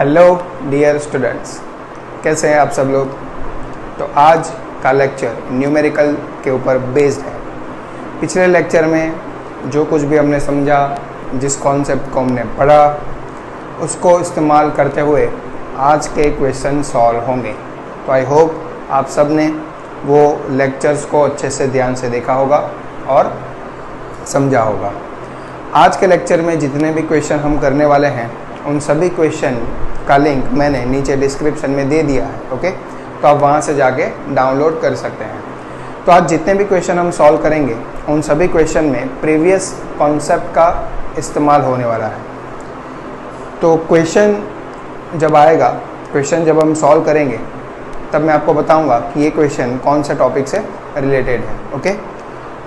Hello dear students, कैसे हैं आप सब लोग। तो आज का लेक्चर न्यूमेरिकल के ऊपर बेस्ड है। पिछले लेक्चर में जो कुछ भी हमने समझा, जिस कॉन्सेप्ट को हमने पढ़ा, उसको इस्तेमाल करते हुए आज के क्वेश्चन सॉल्व होंगे। तो आई होप आप सब ने वो लेक्चर्स को अच्छे से ध्यान से देखा होगा और समझा होगा। आज के लेक्चर में जितने भी क्वेश्चन हम करने वाले हैं उन सभी क्वेश्चन का लिंक मैंने नीचे डिस्क्रिप्शन में दे दिया है। ओके, तो आप वहाँ से जाके डाउनलोड कर सकते हैं। तो आज जितने भी क्वेश्चन हम सॉल्व करेंगे उन सभी क्वेश्चन में प्रीवियस कॉन्सेप्ट का इस्तेमाल होने वाला है। तो क्वेश्चन जब आएगा, क्वेश्चन जब हम सॉल्व करेंगे तब मैं आपको बताऊंगा कि ये क्वेश्चन कौन से टॉपिक से रिलेटेड है। ओके,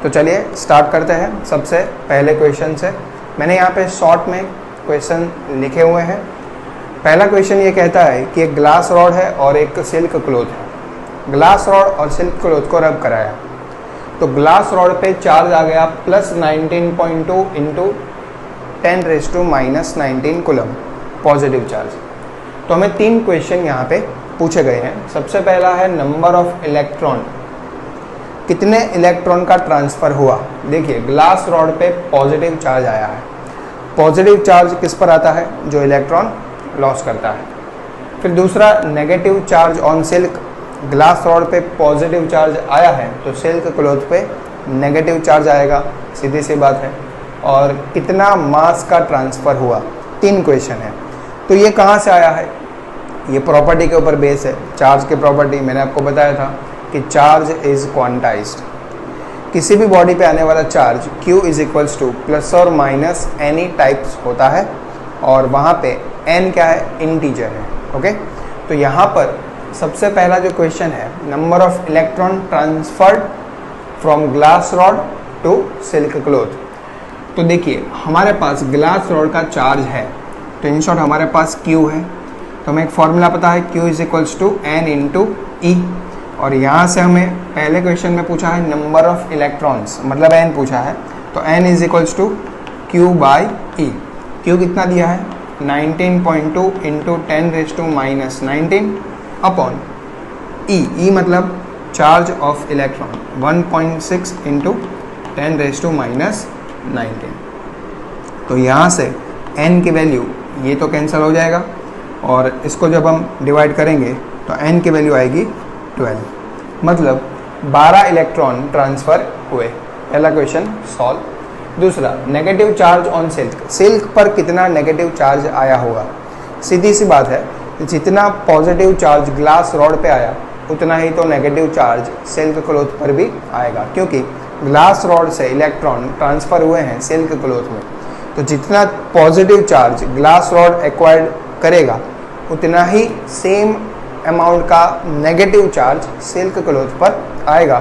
तो चलिए स्टार्ट करते हैं। सबसे पहले क्वेश्चन से मैंने यहाँ पे शॉर्ट में क्वेश्चन लिखे हुए हैं। पहला क्वेश्चन ये कहता है कि एक ग्लास रॉड है और एक सिल्क क्लॉथ है। ग्लास रॉड और सिल्क क्लॉथ को रब कराया तो ग्लास रॉड पे चार्ज आ गया plus 19.2 into 10⁻⁻19 coulomb positive charge. तो हमें तीन क्वेश्चन यहाँ पे पूछे गए हैं। सबसे पहला है नंबर ऑफ इलेक्ट्रॉन, कितने इलेक्ट्रॉन का ट्रांसफ़र हुआ। देखिए ग्लास रॉड पे पॉजिटिव चार्ज आया है। पॉजिटिव चार्ज किस पर आता है? जो इलेक्ट्रॉन लॉस करता है। फिर दूसरा negative charge on silk, glass rod पे पॉजिटिव चार्ज आया है तो सिल्क क्लॉथ पे नेगेटिव चार्ज आएगा, सीधी सी बात है। और कितना मास का ट्रांसफ़र हुआ, तीन क्वेश्चन है। तो ये कहाँ से आया है? ये प्रॉपर्टी के ऊपर बेस है। चार्ज की प्रॉपर्टी मैंने आपको बताया था कि चार्ज इज़ क्वांटाइज्ड। किसी भी बॉडी पे आने वाला charge Q is equals to plus और माइनस एनी टाइप्स होता है और वहाँ पे n क्या है? इंटीजर है। ओके, तो यहाँ पर सबसे पहला जो क्वेश्चन है, number of electron transferred from glass rod to silk cloth. तो देखिए हमारे पास ग्लास रॉड का चार्ज है, तो इन शॉर्ट हमारे पास Q है। तो हमें एक फॉर्मूला पता है, Q is equals to N into E। और यहाँ से हमें पहले क्वेश्चन में पूछा है नंबर ऑफ इलेक्ट्रॉन्स, मतलब n पूछा है, तो n is equals to Q by E। Q कितना दिया है? 19.2 इंटू 10⁻⁻19 अपॉन E। E मतलब चार्ज ऑफ इलेक्ट्रॉन 1.6 इंटू 10⁻⁻19। तो यहाँ से n की वैल्यू ये तो कैंसिल हो जाएगा और इसको जब हम डिवाइड करेंगे तो n की वैल्यू आएगी 12, मतलब 12 इलेक्ट्रॉन ट्रांसफ़र हुए। पहला क्वेश्चन सॉल्व। दूसरा negative charge on silk, silk पर कितना नेगेटिव चार्ज आया होगा। सीधी सी बात है, जितना पॉजिटिव चार्ज ग्लास रॉड पे आया उतना ही तो नेगेटिव चार्ज सिल्क क्लॉथ पर भी आएगा, क्योंकि ग्लास रॉड से इलेक्ट्रॉन ट्रांसफ़र हुए हैं सिल्क क्लॉथ में। तो जितना positive charge glass rod acquired करेगा उतना ही सेम अमाउंट का नेगेटिव चार्ज सिल्क क्लॉथ पर आएगा।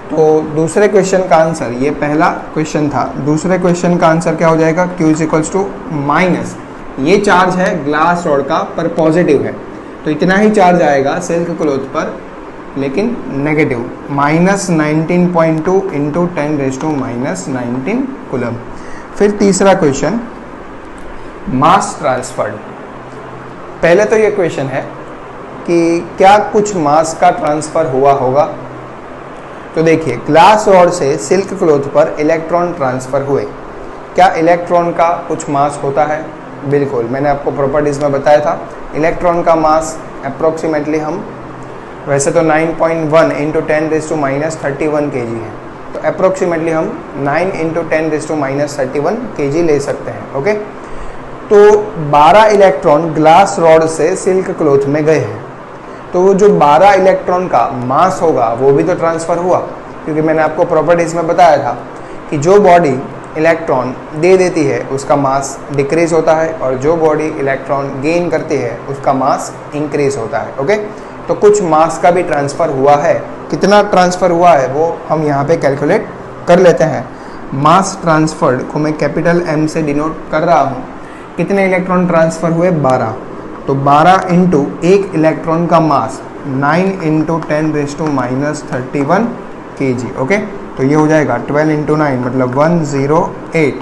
तो दूसरे क्वेश्चन का आंसर, ये पहला क्वेश्चन था, दूसरे क्वेश्चन का आंसर क्या हो जाएगा? Q is equals to minus, ये चार्ज है ग्लास रॉड का पर पॉजिटिव है तो इतना ही चार्ज आएगा सिल्क क्लॉथ पर, लेकिन नेगेटिव, माइनस 19.2 इंटू 10⁻⁻19 कूलम। फिर तीसरा क्वेश्चन मास ट्रांसफर्ड। पहले तो ये क्वेश्चन है कि क्या कुछ मास का ट्रांसफ़र हुआ होगा। तो देखिए ग्लास रॉड से सिल्क क्लॉथ पर इलेक्ट्रॉन ट्रांसफ़र हुए, क्या इलेक्ट्रॉन का कुछ मास होता है? बिल्कुल, मैंने आपको प्रॉपर्टीज़ में बताया था। इलेक्ट्रॉन का मास अप्रोक्सीमेटली हम वैसे तो 9.1 इंटू 10⁻31 kg है, तो अप्रोक्सीमेटली हम 9 इंटू 10⁻31 kg ले सकते हैं। ओके, तो 12 इलेक्ट्रॉन ग्लास रॉड से सिल्क क्लॉथ में गए हैं, तो वो जो 12 इलेक्ट्रॉन का मास होगा वो भी तो ट्रांसफ़र हुआ, क्योंकि मैंने आपको प्रॉपर्टीज़ में बताया था कि जो बॉडी इलेक्ट्रॉन दे देती है उसका मास डिक्रीज़ होता है और जो बॉडी इलेक्ट्रॉन गेन करती है उसका मास इंक्रीज़ होता है। ओके, तो कुछ मास का भी ट्रांसफ़र हुआ है। कितना ट्रांसफ़र हुआ है वो हम यहाँ पे कैलकुलेट कर लेते हैं। मास ट्रांसफर्ड को मैं कैपिटल M से डिनोट कर रहा हूँ। कितने इलेक्ट्रॉन ट्रांसफ़र हुए? 12। तो 12 इंटू एक इलेक्ट्रॉन का मास 9 इंटू 10⁻31 kg। ओके, तो ये हो जाएगा 12 इंटू 9 मतलब 108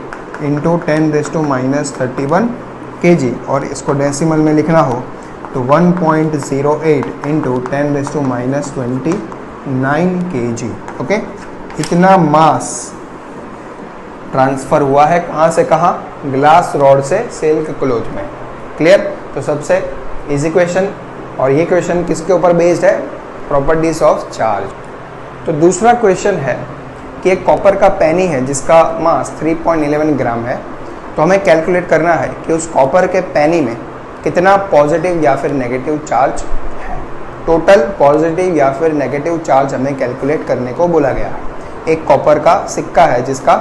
इंटू 10⁻31 kg और इसको डेसिमल में लिखना हो तो 1.08 इंटू 10⁻⁻29 kg। ओके, इतना मास ट्रांसफ़र हुआ है कहाँ से कहाँ, ग्लास रॉड से सिल्क क्लोथ में। क्लियर। तो सबसे इजी क्वेश्चन, और ये क्वेश्चन किसके ऊपर बेस्ड है, प्रॉपर्टीज ऑफ चार्ज। तो दूसरा क्वेश्चन है कि एक कॉपर का पेनी है जिसका मास 3.11 ग्राम है। तो हमें कैलकुलेट करना है कि उस कॉपर के पेनी में कितना पॉजिटिव या फिर नेगेटिव चार्ज है। टोटल पॉजिटिव या फिर नेगेटिव चार्ज हमें कैलकुलेट करने को बोला गया है। एक कॉपर का सिक्का है जिसका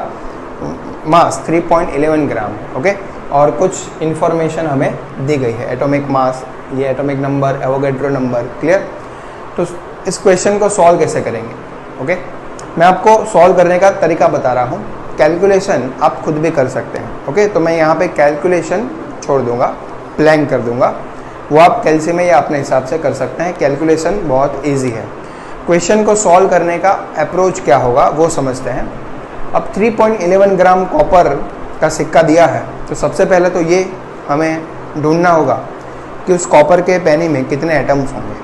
मास 3.11 ग्राम है। ओके, और कुछ इन्फॉर्मेशन हमें दी गई है, एटॉमिक मास, ये atomic number, Avogadro number. Clear. तो इस क्वेश्चन को सॉल्व कैसे करेंगे। ओके, मैं आपको सॉल्व करने का तरीका बता रहा हूँ, कैलकुलेशन आप खुद भी कर सकते हैं। ओके, तो मैं यहाँ पे कैलकुलेशन छोड़ दूंगा, ब्लैंक कर दूंगा, वो आप कैलसी में या अपने हिसाब से कर सकते हैं। कैलकुलेशन बहुत ईजी है। क्वेश्चन को सॉल्व करने का अप्रोच क्या होगा वो समझते हैं। अब 3.11 ग्राम कॉपर का सिक्का दिया है, तो सबसे पहले तो ये हमें ढूंढना होगा कि उस कॉपर के पेनी में कितने एटम्स होंगे।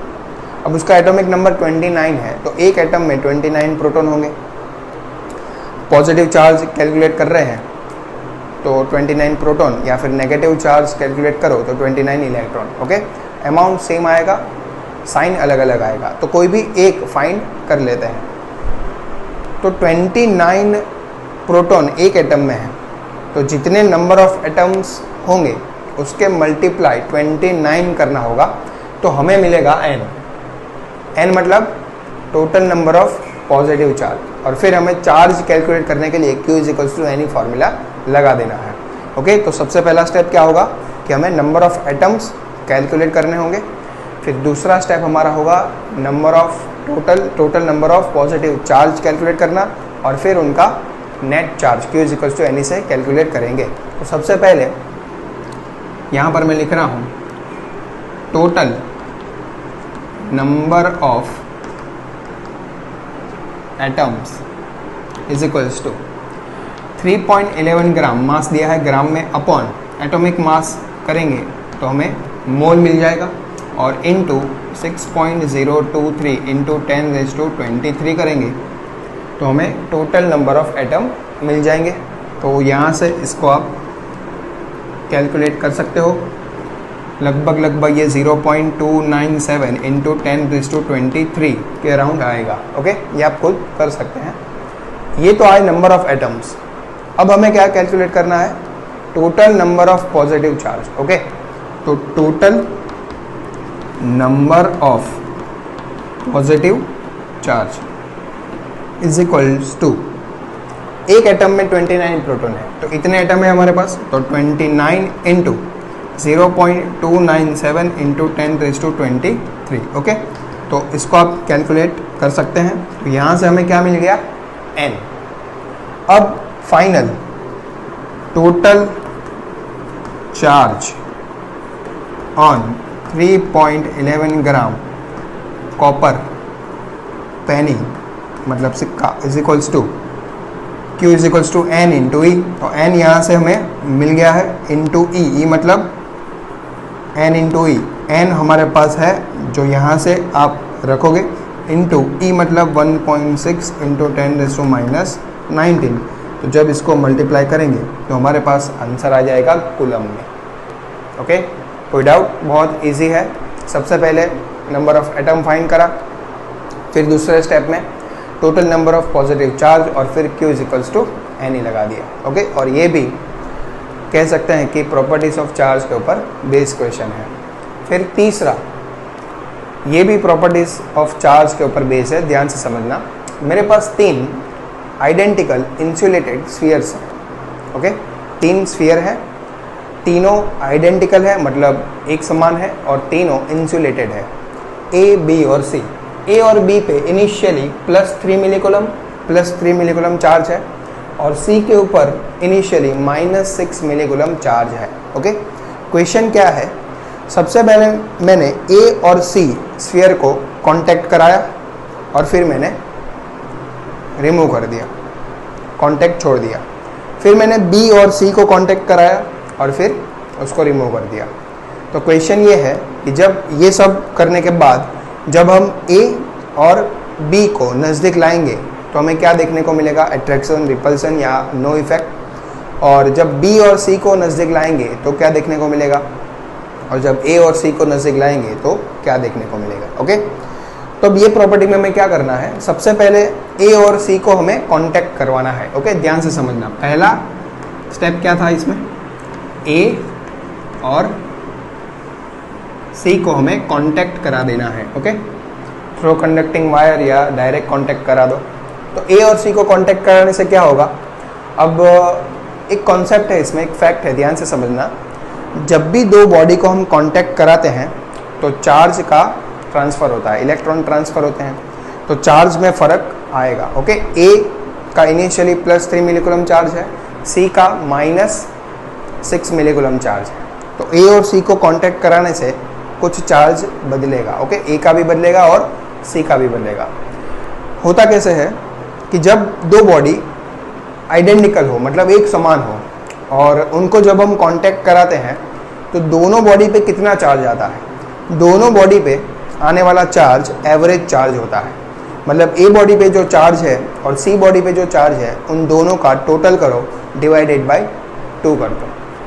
अब उसका एटॉमिक नंबर 29 है, तो एक एटम में 29 प्रोटॉन होंगे। पॉजिटिव चार्ज कैलकुलेट कर रहे हैं तो 29 प्रोटॉन, या फिर नेगेटिव चार्ज कैलकुलेट करो तो 29 इलेक्ट्रॉन। ओके, अमाउंट सेम आएगा, साइन अलग अलग आएगा, तो कोई भी एक फाइंड कर लेते हैं। तो 29 प्रोटॉन एक एटम में है, तो जितने नंबर ऑफ एटम्स होंगे उसके मल्टीप्लाई 29 करना होगा, तो हमें मिलेगा n। n मतलब total number of positive charge, और फिर हमें चार्ज कैलकुलेट करने के लिए Q = any फॉर्मूला लगा देना है। ओके, तो सबसे पहला स्टेप क्या होगा कि हमें नंबर ऑफ एटम्स कैलकुलेट करने होंगे। फिर दूसरा स्टेप हमारा होगा number of total number of positive charge calculate करना, और फिर उनका नेट चार्ज Q = any से कैलकुलेट करेंगे। तो सबसे पहले यहाँ पर मैं लिख रहा हूँ टोटल नंबर ऑफ एटम्स = 3.11 ग्राम, मास दिया है ग्राम में, अपॉन एटॉमिक मास करेंगे तो हमें मोल मिल जाएगा, और इंटू 6.023 इंटू 10⁻23 करेंगे तो हमें टोटल नंबर ऑफ एटम मिल जाएंगे। तो यहाँ से इसको आप कैलकुलेट कर सकते हो, लगभग ये 0.297 इंटू 10⁻23 के अराउंड आएगा। ओके, ये आप खुद कर सकते हैं। ये तो आए नंबर ऑफ एटम्स। अब हमें क्या कैलकुलेट करना है, total number of positive charge. Okay, तो total number of positive charge = एक एटम में 29 प्रोटॉन है, तो इतने एटम है हमारे पास, तो 29 इंटू 0.297 इंटू 10⁻23। ओके, तो इसको आप कैलकुलेट कर सकते हैं। तो यहाँ से हमें क्या मिल गया, n। अब final total charge on 3.11 gram copper penny मतलब सिक्का = Q = n इंटू ई। तो n यहाँ से हमें मिल गया है, इंटू ई मतलब n इंटू ई। n हमारे पास है जो यहाँ से आप रखोगे, इंटू ई मतलब 1.6 इंटू 10⁻⁻19। तो जब इसको मल्टीप्लाई करेंगे तो हमारे पास आंसर आ जाएगा कूलम में। ओके, कोई डाउट, बहुत इजी है। सबसे पहले नंबर ऑफ एटम फाइंड करा, फिर दूसरे स्टेप में total number of positive charge, और फिर Q = any लगा दिया। ओके, और ये भी कह सकते हैं कि प्रॉपर्टीज ऑफ चार्ज के ऊपर बेस क्वेश्चन है। फिर तीसरा, ये भी प्रॉपर्टीज ऑफ चार्ज के ऊपर बेस है, ध्यान से समझना। मेरे पास 3 आइडेंटिकल इंसुलेटेड स्फीयर्स हैं। ओके, 3 स्फीयर हैं, तीनों आइडेंटिकल है मतलब एक समान है, और तीनों इंसुलेटेड है, A, B और C। A और B पे इनिशियली +3 मिलीकूलम चार्ज है, और C के ऊपर इनिशियली -6 मिलीकूलम चार्ज है। ओके, क्वेश्चन क्या है, सबसे पहले मैंने A और C स्फीयर को कांटेक्ट कराया, और फिर मैंने रिमूव कर दिया, कांटेक्ट छोड़ दिया। फिर मैंने B और C को कांटेक्ट कराया, और फिर उसको रिमूव कर दिया। तो क्वेश्चन ये है कि जब ये सब करने के बाद जब हम ए और बी को नज़दीक लाएंगे तो हमें क्या देखने को मिलेगा, अट्रैक्शन, रिपल्सन या नो इफेक्ट। और जब बी और सी को नज़दीक लाएंगे तो क्या देखने को मिलेगा, और जब ए और सी को नज़दीक लाएंगे तो क्या देखने को मिलेगा। ओके, तो अब ये प्रॉपर्टी में हमें क्या करना है, सबसे पहले ए और सी को हमें कांटेक्ट करवाना है। ओके, ध्यान से समझना। पहला स्टेप क्या था इसमें, ए और सी को हमें कांटेक्ट करा देना है। ओके, थ्रू कंडक्टिंग वायर या डायरेक्ट कांटेक्ट करा दो। तो ए और सी को कांटेक्ट कराने से क्या होगा, अब एक कॉन्सेप्ट है इसमें, एक फैक्ट है, ध्यान से समझना। जब भी दो बॉडी को हम कांटेक्ट कराते हैं तो चार्ज का ट्रांसफ़र होता है, इलेक्ट्रॉन ट्रांसफ़र होते हैं, तो चार्ज में फ़र्क आएगा। ओके, ए का इनिशियली +3 मिलीकूलम चार्ज है, सी का -6 मिलीकूलम चार्ज है। तो ए और सी को कांटेक्ट कराने से कुछ चार्ज बदलेगा। ओके, ए का भी बदलेगा और सी का भी बदलेगा। होता कैसे है कि जब दो बॉडी आइडेंटिकल हो, मतलब एक समान हो, और उनको जब हम कांटेक्ट कराते हैं तो दोनों बॉडी पे कितना चार्ज आता है, दोनों बॉडी पे आने वाला चार्ज एवरेज चार्ज होता है। मतलब ए बॉडी पे जो चार्ज है और सी बॉडी पे जो चार्ज है, उन दोनों का टोटल करो, डिवाइडेड बाय 2 कर दो,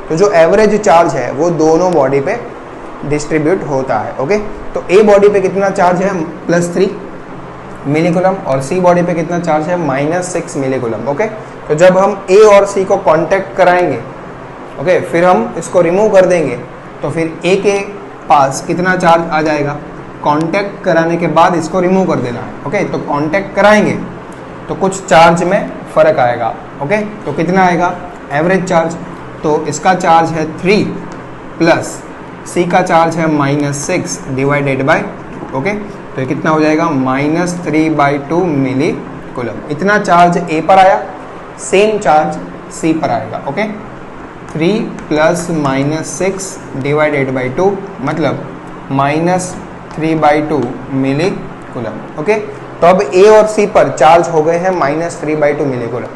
तो जो एवरेज चार्ज है वो दोनों बॉडी पे डिस्ट्रीब्यूट होता है। ओके, तो ए बॉडी पे कितना चार्ज है, +3 मिलीकूलम, और सी बॉडी पे कितना चार्ज है, -6 मिलीकूलम। ओके, तो जब हम ए और सी को कांटेक्ट कराएंगे, ओके, फिर हम इसको रिमूव कर देंगे, तो फिर ए के पास कितना चार्ज आ जाएगा, कांटेक्ट कराने के बाद इसको रिमूव कर देना है। ओके, तो कांटेक्ट कराएंगे तो कुछ चार्ज में फ़र्क आएगा। ओके, तो कितना आएगा, एवरेज चार्ज। तो इसका चार्ज है 3 प्लस सी का चार्ज है -6 डिवाइडेड बाय, ओके, तो ये कितना हो जाएगा, -3/2 मिलीकूलम। इतना चार्ज ए पर आया, सेम चार्ज सी पर आएगा। ओके, 3 प्लस -6 डिवाइडेड बाई 2 मतलब -3/2 मिलीकूलम। ओके, तो अब ए और सी पर चार्ज हो गए हैं -3/2 मिलीकूलम,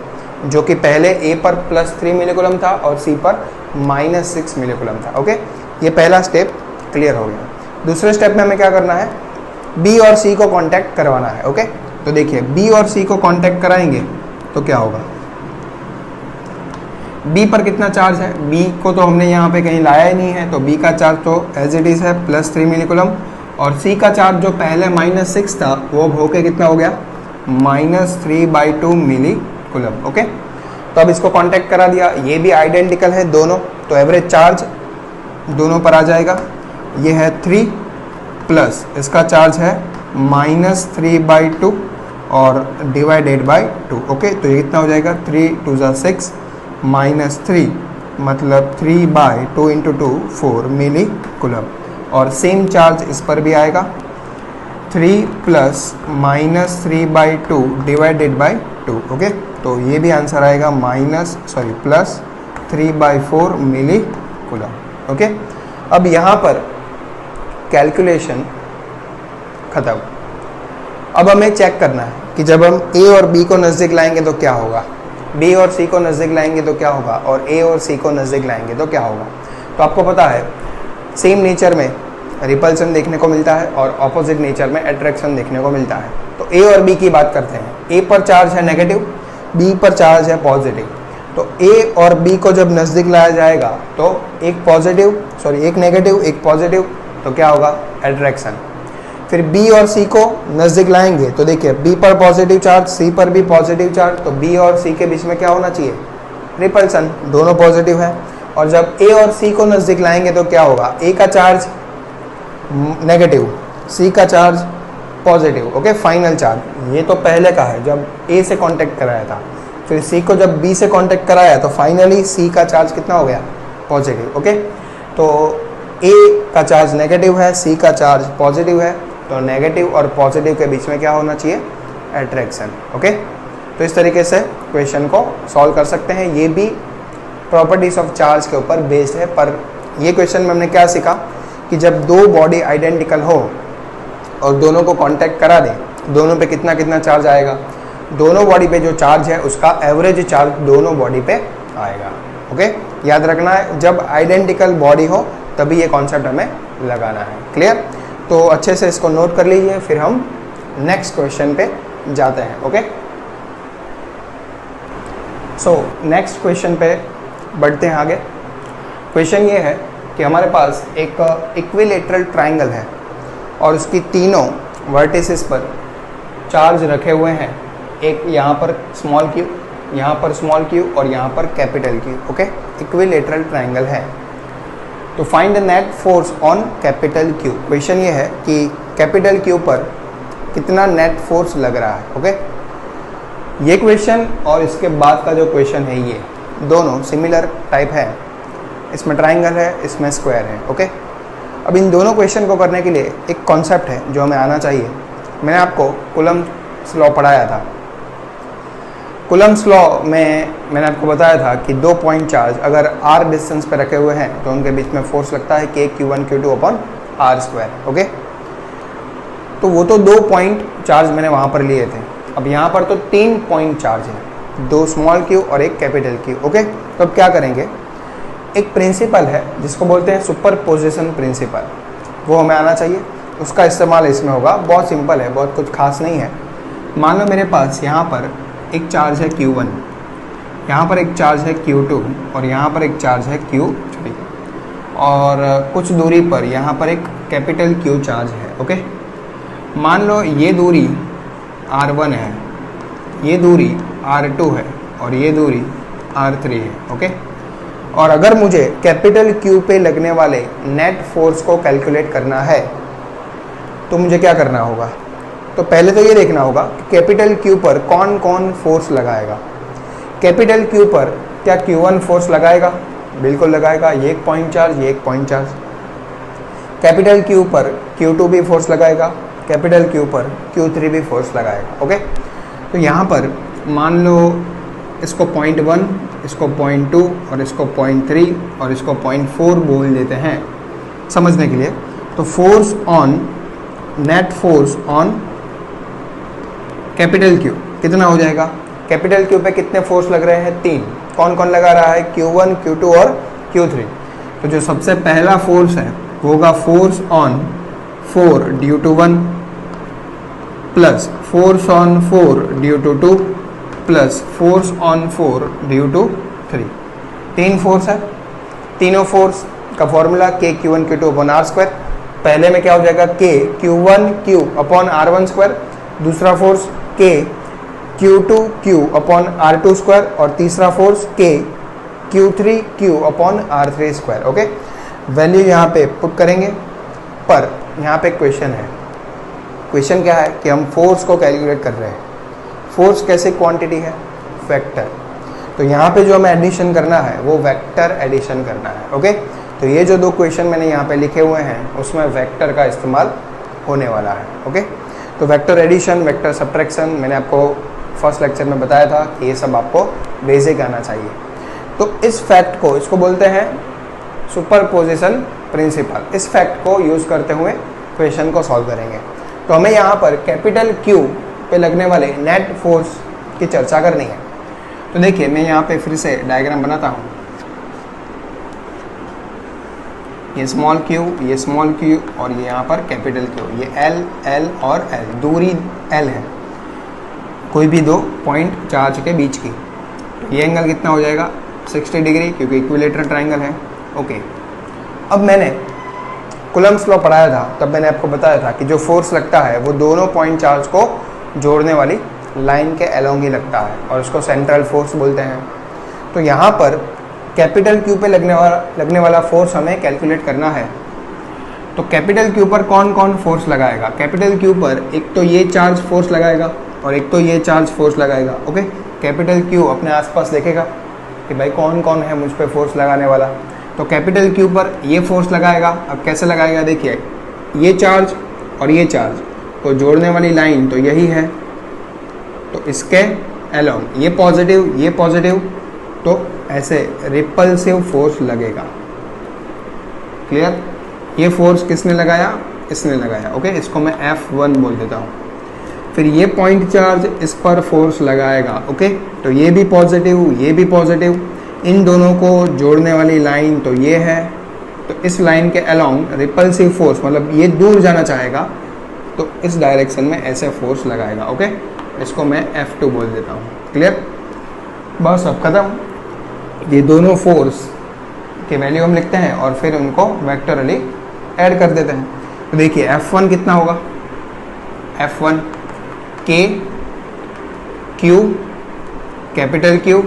जो कि पहले ए पर +3 मिलीकूलम था और सी पर -6 मिलीकूलम था। ओके, ये पहला स्टेप क्लियर हो गया। दूसरे स्टेप में हमें क्या करना है, बी और सी को कांटेक्ट करवाना है। ओके, तो देखिए बी और सी को कांटेक्ट कराएंगे तो क्या होगा, बी पर कितना चार्ज है, बी को तो हमने यहाँ पे कहीं लाया ही नहीं है, तो बी का चार्ज तो एज इट इज़ है +3 मिलीकूलम, और सी का चार्ज जो पहले -6 था वो होके कितना हो गया, -3/2 मिलीकूलम। ओके, तो अब इसको कांटेक्ट करा दिया, ये भी आइडेंटिकल है दोनों, तो एवरेज चार्ज दोनों पर आ जाएगा। ये है 3 प्लस इसका चार्ज है -3/2 और डिवाइडेड बाय 2। ओके, तो ये कितना हो जाएगा, 3 2 6 -3 मतलब 3/2 × 2 4 मिलीकूलम, और सेम चार्ज इस पर भी आएगा, 3 प्लस -3/2 डिवाइडेड बाय 2। ओके, तो ये भी आंसर आएगा +3/4 मिलीकूलम। ओके, अब यहाँ पर कैलकुलेशन ख़त्म। अब हमें चेक करना है कि जब हम ए और बी को नज़दीक लाएंगे तो क्या होगा, बी और सी को नज़दीक लाएंगे तो क्या होगा, और ए और सी को नज़दीक लाएंगे तो क्या होगा। तो आपको पता है सेम नेचर में रिपल्सन देखने को मिलता है और ऑपोजिट नेचर में अट्रैक्शन देखने को मिलता है। तो ए और बी की बात करते हैं, ए पर चार्ज है नेगेटिव, बी पर चार्ज है पॉजिटिव। तो ए और बी को जब नज़दीक लाया जाएगा तो एक नेगेटिव एक पॉजिटिव, तो क्या होगा, अट्रैक्शन। फिर बी और सी को नज़दीक लाएंगे तो देखिए बी पर पॉजिटिव चार्ज, सी पर भी पॉजिटिव चार्ज, तो बी और सी के बीच में क्या होना चाहिए, रिपल्सन, दोनों पॉजिटिव है। और जब ए और सी को नज़दीक लाएंगे तो क्या होगा, ए का चार्ज नेगेटिव, सी का charge positive. Okay, final charge ये तो पहले का है जब ए से कांटेक्ट कराया था, फिर सी को जब बी से कांटेक्ट कराया तो फाइनली सी का चार्ज कितना हो गया, पॉजिटिव। ओके, तो ए का चार्ज नेगेटिव है, सी का चार्ज पॉजिटिव है, तो नेगेटिव और पॉजिटिव के बीच में क्या होना चाहिए, अट्रैक्शन। ओके, तो इस तरीके से क्वेश्चन को सॉल्व कर सकते हैं। ये भी प्रॉपर्टीज ऑफ चार्ज के ऊपर बेस्ड है, पर ये क्वेश्चन में हमने क्या सीखा कि जब दो बॉडी आइडेंटिकल हो और दोनों को कांटेक्ट करा दें, दोनों पे कितना कितना चार्ज आएगा, दोनों बॉडी पे जो चार्ज है उसका एवरेज चार्ज दोनों बॉडी पे आएगा। ओके, याद रखना है, जब आइडेंटिकल बॉडी हो तभी ये कॉन्सेप्ट हमें लगाना है। क्लियर? तो अच्छे से इसको नोट कर लीजिए, फिर हम नेक्स्ट क्वेश्चन पे जाते हैं। ओके, सो नेक्स्ट क्वेश्चन पे बढ़ते हैं आगे। क्वेश्चन ये है कि हमारे पास एक इक्विलेटरल ट्राइंगल है और उसकी तीनों वर्टिसेस पर चार्ज रखे हुए हैं, एक यहाँ पर स्मॉल क्यू, यहाँ पर स्मॉल क्यू और यहाँ पर capital Q. Okay, equilateral triangle है। तो find the net force on capital Q. Question ये है कि कैपिटल क्यू पर कितना नेट फोर्स लग रहा है। ओके, ये क्वेश्चन और इसके बाद का जो क्वेश्चन है ये दोनों सिमिलर टाइप है। इसमें ट्राइंगल है, इसमें स्क्वायर है। ओके, अब इन दोनों क्वेश्चन को करने के लिए एक कॉन्सेप्ट है जो हमें आना चाहिए। मैंने आपको कूलम्ब्स लॉ पढ़ाया था। कूलम्ब्स लॉ में मैंने आपको बताया था कि 2 पॉइंट चार्ज अगर r डिस्टेंस पे रखे हुए हैं तो उनके बीच में फोर्स लगता है k q1 q2 upon r square. Okay, तो वो तो 2 पॉइंट चार्ज मैंने वहाँ पर लिए थे। अब यहाँ पर तो 3 पॉइंट चार्ज है, 2 स्मॉल क्यू और एक कैपिटल क्यू। ओके, तो अब क्या करेंगे, एक प्रिंसिपल है जिसको बोलते हैं सुपरपोजिशन प्रिंसिपल, वो हमें आना चाहिए। उसका इस्तेमाल इसमें होगा। बहुत सिंपल है, बहुत कुछ खास नहीं है। मान लो मेरे पास यहाँ पर एक चार्ज है Q1, यहाँ पर एक चार्ज है Q2 और यहाँ पर एक चार्ज है Q3 और कुछ दूरी पर यहाँ पर एक कैपिटल Q चार्ज है। ओके, मान लो ये दूरी R1 है, ये दूरी R2 है और ये दूरी R3 है। ओके, और अगर मुझे कैपिटल Q पे लगने वाले नेट फोर्स को कैलकुलेट करना है तो मुझे क्या करना होगा? तो पहले तो ये देखना होगा कि कैपिटल Q पर कौन कौन फोर्स लगाएगा। कैपिटल Q पर क्या Q1 फोर्स लगाएगा? बिल्कुल लगाएगा, ये एक पॉइंट चार्ज, ये एक पॉइंट चार्ज। कैपिटल Q पर Q2 भी फोर्स लगाएगा, कैपिटल Q पर Q3 भी फोर्स लगाएगा। ओके, तो यहाँ पर मान लो इसको 0.1, इसको 0.2 और इसको 0.3 और इसको 0.4 बोल देते हैं समझने के लिए। तो force on, net force on capital Q कितना हो जाएगा? कैपिटल Q पे कितने फोर्स लग रहे हैं? 3। कौन कौन लगा रहा है? Q1, Q2 और Q3। तो जो सबसे पहला फोर्स है वो होगा force on 4 due to 1 plus force on 4 due to 2 plus force on 4 due to 3। 3 force है। तीनों फोर्स का formula K Q1 Q2 upon R square. पहले में क्या हो जाएगा? K Q1 Q upon R1 square, दूसरा force K Q2 Q upon R2 square और तीसरा force K Q3 Q upon R3 square. Okay, value यहाँ पे पुट करेंगे। पर यहाँ पे क्वेश्चन है। क्वेश्चन क्या है कि हम फोर्स को कैलकुलेट कर रहे हैं। फोर्स कैसे क्वांटिटी है? वेक्टर। तो यहाँ पे जो हमें एडिशन करना है वो वेक्टर एडिशन करना है। ओके, तो ये जो 2 क्वेश्चन मैंने यहाँ पे लिखे हुए हैं उसमें वेक्टर का इस्तेमाल होने वाला है। ओके, तो वेक्टर एडिशन, वेक्टर सब्ट्रैक्शन मैंने आपको फर्स्ट लेक्चर में बताया था कि ये सब आपको बेसिक आना चाहिए। तो इस फैक्ट को, इसको बोलते हैं सुपरपोजिशन प्रिंसिपल। इस फैक्ट को यूज़ करते हुए क्वेश्चन को सॉल्व करेंगे। तो हमें यहाँ पर कैपिटल Q पे लगने वाले नेट फोर्स की चर्चा करनी है। तो देखिए मैं यहाँ पे फिर से डायग्राम बनाता हूँ। ये स्मॉल q और ये यहाँ पर कैपिटल Q। ये L और L, दूरी L है कोई भी 2 पॉइंट चार्ज के बीच की। तो ये एंगल कितना हो जाएगा? 60 डिग्री, क्योंकि इक्विलेटरल ट्राइंगल है। ओके, अब मैंने कूलम्ब्स लॉ पढ़ाया था, तब मैंने आपको बताया था कि जो फोर्स लगता है वो दोनों पॉइंट चार्ज को जोड़ने वाली लाइन के अलोंग ही लगता है और उसको सेंट्रल फोर्स बोलते हैं। तो यहाँ पर कैपिटल Q पे लगने वाला फोर्स हमें कैलकुलेट करना है। तो कैपिटल Q पर कौन कौन फोर्स लगाएगा? कैपिटल Q पर एक तो ये चार्ज फोर्स लगाएगा और एक तो ये चार्ज फोर्स लगाएगा। ओके, कैपिटल Q अपने आसपास देखेगा कि भाई कौन कौन है मुझ पे फोर्स लगाने वाला। तो कैपिटल Q पर ये फोर्स लगाएगा। अब कैसे लगाएगा? देखिए, ये चार्ज और ये चार्ज को जोड़ने वाली लाइन तो यही है, तो इसके अलोंग ये पॉजिटिव, तो ऐसे रिपल्सिव फोर्स लगेगा। क्लियर? ये फोर्स किसने लगाया? इसने लगाया। ओके, इसको मैं F1 बोल देता हूँ। फिर ये पॉइंट चार्ज इस पर फोर्स लगाएगा। ओके, तो ये भी पॉजिटिव, इन दोनों को जोड़ने वाली लाइन तो ये है, तो इस लाइन के अलोंग रिपल्सिव फोर्स, मतलब ये दूर जाना चाहेगा तो इस डायरेक्शन में ऐसे फोर्स लगाएगा। ओके, इसको मैं F2 बोल देता हूँ। क्लियर? बस अब खत्म। ये दोनों फोर्स के वैल्यू हम लिखते हैं और फिर उनको वेक्टरली ऐड कर देते हैं। तो देखिए F1 कितना होगा, F1 K Q capital Q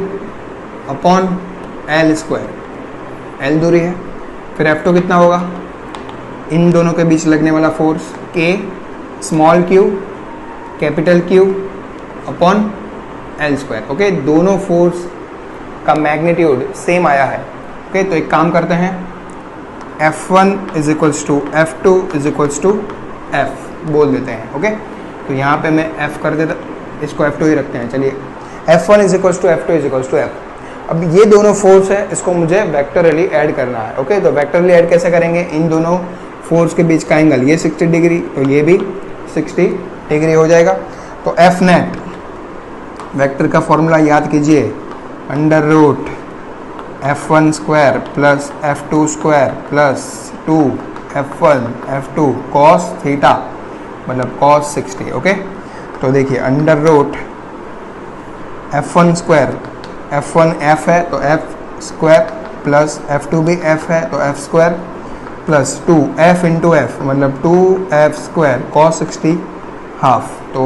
upon L square, L दूरी है। फिर F2 कितना होगा, इन दोनों के बीच लगने वाला force K small q capital Q upon L square. Okay, दोनों फोर्स का मैग्नीट्यूड सेम आया है। ओके, तो एक काम करते हैं, F1 is equals to F2 is equals to F बोल देते हैं। ओके, तो यहाँ पे मैं F कर देता, इसको F2 ही रखते हैं। चलिए, F1 is equals to F2 is equals to F। अब ये दोनों फोर्स है, इसको मुझे वेक्टरली ऐड करना है। ओके, तो वेक्टरली ऐड कैसे करेंगे, इन दोनों फोर्स के बीच का एंगल ये 60 डिग्री, तो ये भी 60 डिग्री हो जाएगा। तो F नेट वेक्टर का फॉर्मूला याद कीजिए, under root F1 square plus F2 square plus 2 F1 F2 cos theta, मतलब कॉस 60। ओके, तो देखिए under root F1 square, F1 F है तो F स्क्वायर प्लस F2 भी F है तो F square plus 2F into F, मतलब 2F square cos 60 half. तो